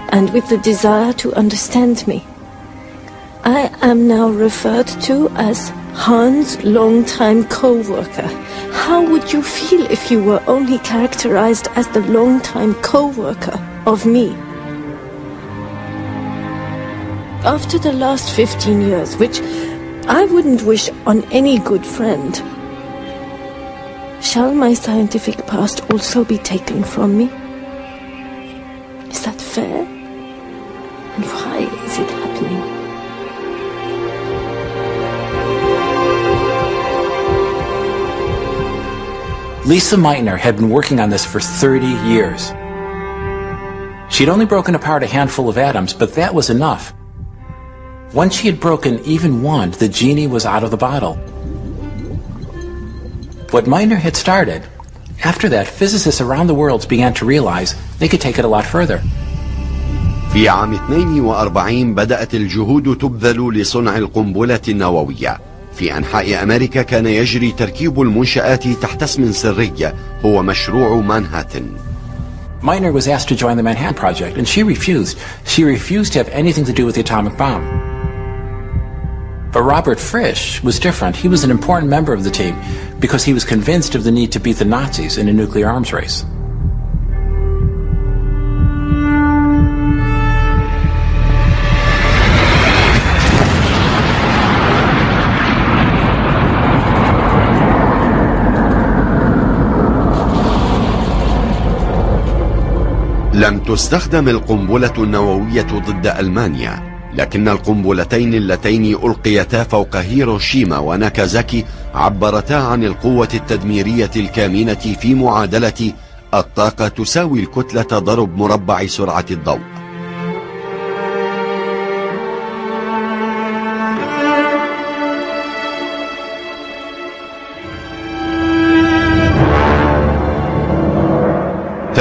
and with the desire to understand me. I am now referred to as Hans' long-time co-worker. How would you feel if you were only characterized as the long-time co-worker of me? After the last 15 years, which I wouldn't wish on any good friend, shall my scientific past also be taken from me? Is that fair? And why is it happening? Lisa Meitner had been working on this for 30 years. She'd only broken apart a handful of atoms, but that was enough. Once she had broken even one, the genie was out of the bottle. What Meitner had started, after that, physicists around the world began to realize they could take it a lot further. في عام 42 بدأت الجهود تبذل لصنع القنبلة النووية. في أنحاء أمريكا كان يجري تركيب المنشآت تحت اسم سري هو مشروع مانهاتن. Meitner was asked to join the Manhattan Project, and she refused. She refused to have anything to do with the atomic bomb. But Robert Frisch was different. He was an important member of the team because he was convinced of the need to beat the Nazis in a nuclear arms race. لم تستخدم القنبلة النووية ضد ألمانيا، لكن القنبلتين اللتين ألقيتا فوق هيروشيما وناكازاكي عبرتا عن القوة التدميرية الكامنة في معادلة الطاقة تساوي الكتلة ضرب مربع سرعة الضوء.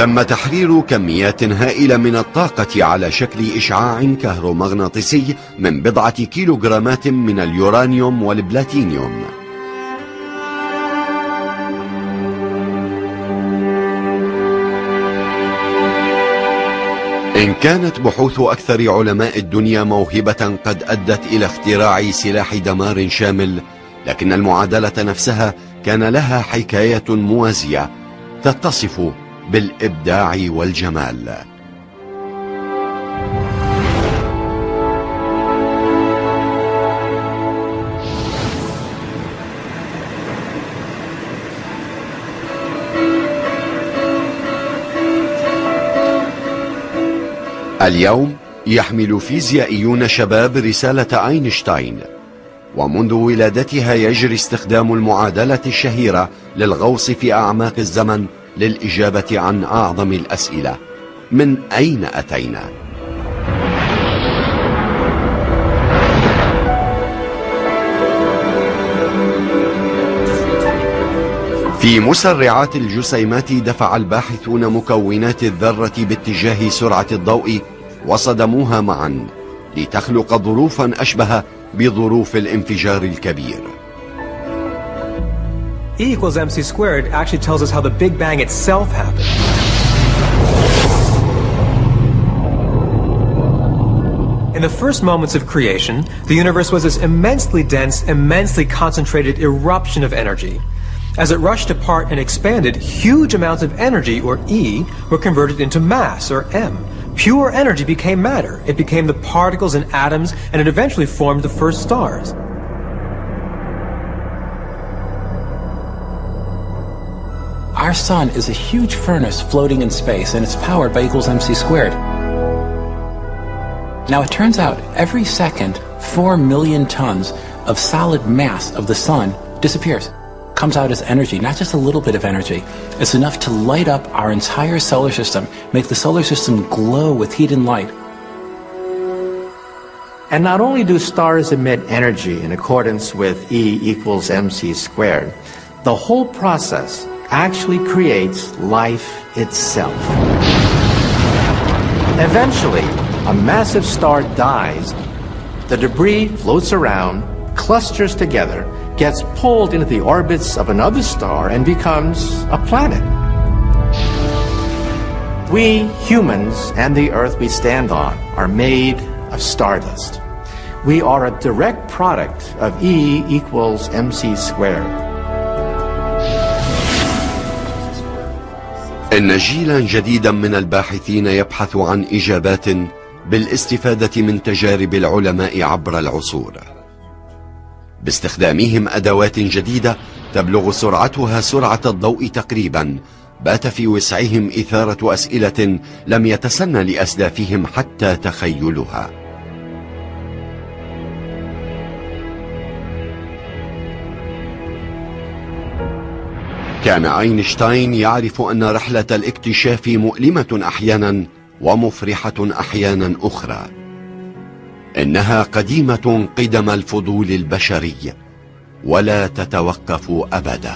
تم تحرير كميات هائلة من الطاقة على شكل إشعاع كهرومغناطيسي من بضعة كيلوغرامات من اليورانيوم والبلاتينيوم. إن كانت بحوث أكثر علماء الدنيا موهبة قد أدت إلى اختراع سلاح دمار شامل، لكن المعادلة نفسها كان لها حكاية موازية تتصف بالإبداع والجمال. اليوم يحمل فيزيائيون شباب رسالة أينشتاين، ومنذ ولادتها يجري استخدام المعادلة الشهيرة للغوص في أعماق الزمن للإجابة عن أعظم الأسئلة: من أين أتينا؟ في مسرعات الجسيمات دفع الباحثون مكونات الذرة باتجاه سرعة الضوء وصدموها معا لتخلق ظروفا أشبه بظروف الانفجار الكبير. E equals mc squared actually tells us how the Big Bang itself happened. In the first moments of creation, the universe was this immensely dense, immensely concentrated eruption of energy. As it rushed apart and expanded, huge amounts of energy, or E, were converted into mass, or M. Pure energy became matter. It became the particles and atoms, and it eventually formed the first stars. Our sun is a huge furnace floating in space, and it's powered by equals mc squared. Now it turns out every second 4 million tons of solid mass of the sun disappears. Comes out as energy, not just a little bit of energy. It's enough to light up our entire solar system, make the solar system glow with heat and light. And not only do stars emit energy in accordance with E equals mc squared, the whole process actually creates life itself. Eventually, a massive star dies. The debris floats around, clusters together, gets pulled into the orbits of another star and becomes a planet. We humans and the Earth we stand on are made of stardust. We are a direct product of E equals mc squared. إن جيلا جديدا من الباحثين يبحث عن إجابات بالاستفادة من تجارب العلماء عبر العصور، باستخدامهم أدوات جديدة تبلغ سرعتها سرعة الضوء تقريبا. بات في وسعهم إثارة أسئلة لم يتسنى لأسلافهم حتى تخيلها. كان أينشتاين يعرف أن رحلة الاكتشاف مؤلمة أحيانا ومفرحة أحيانا أخرى. إنها قديمة قدم الفضول البشري ولا تتوقف أبدا.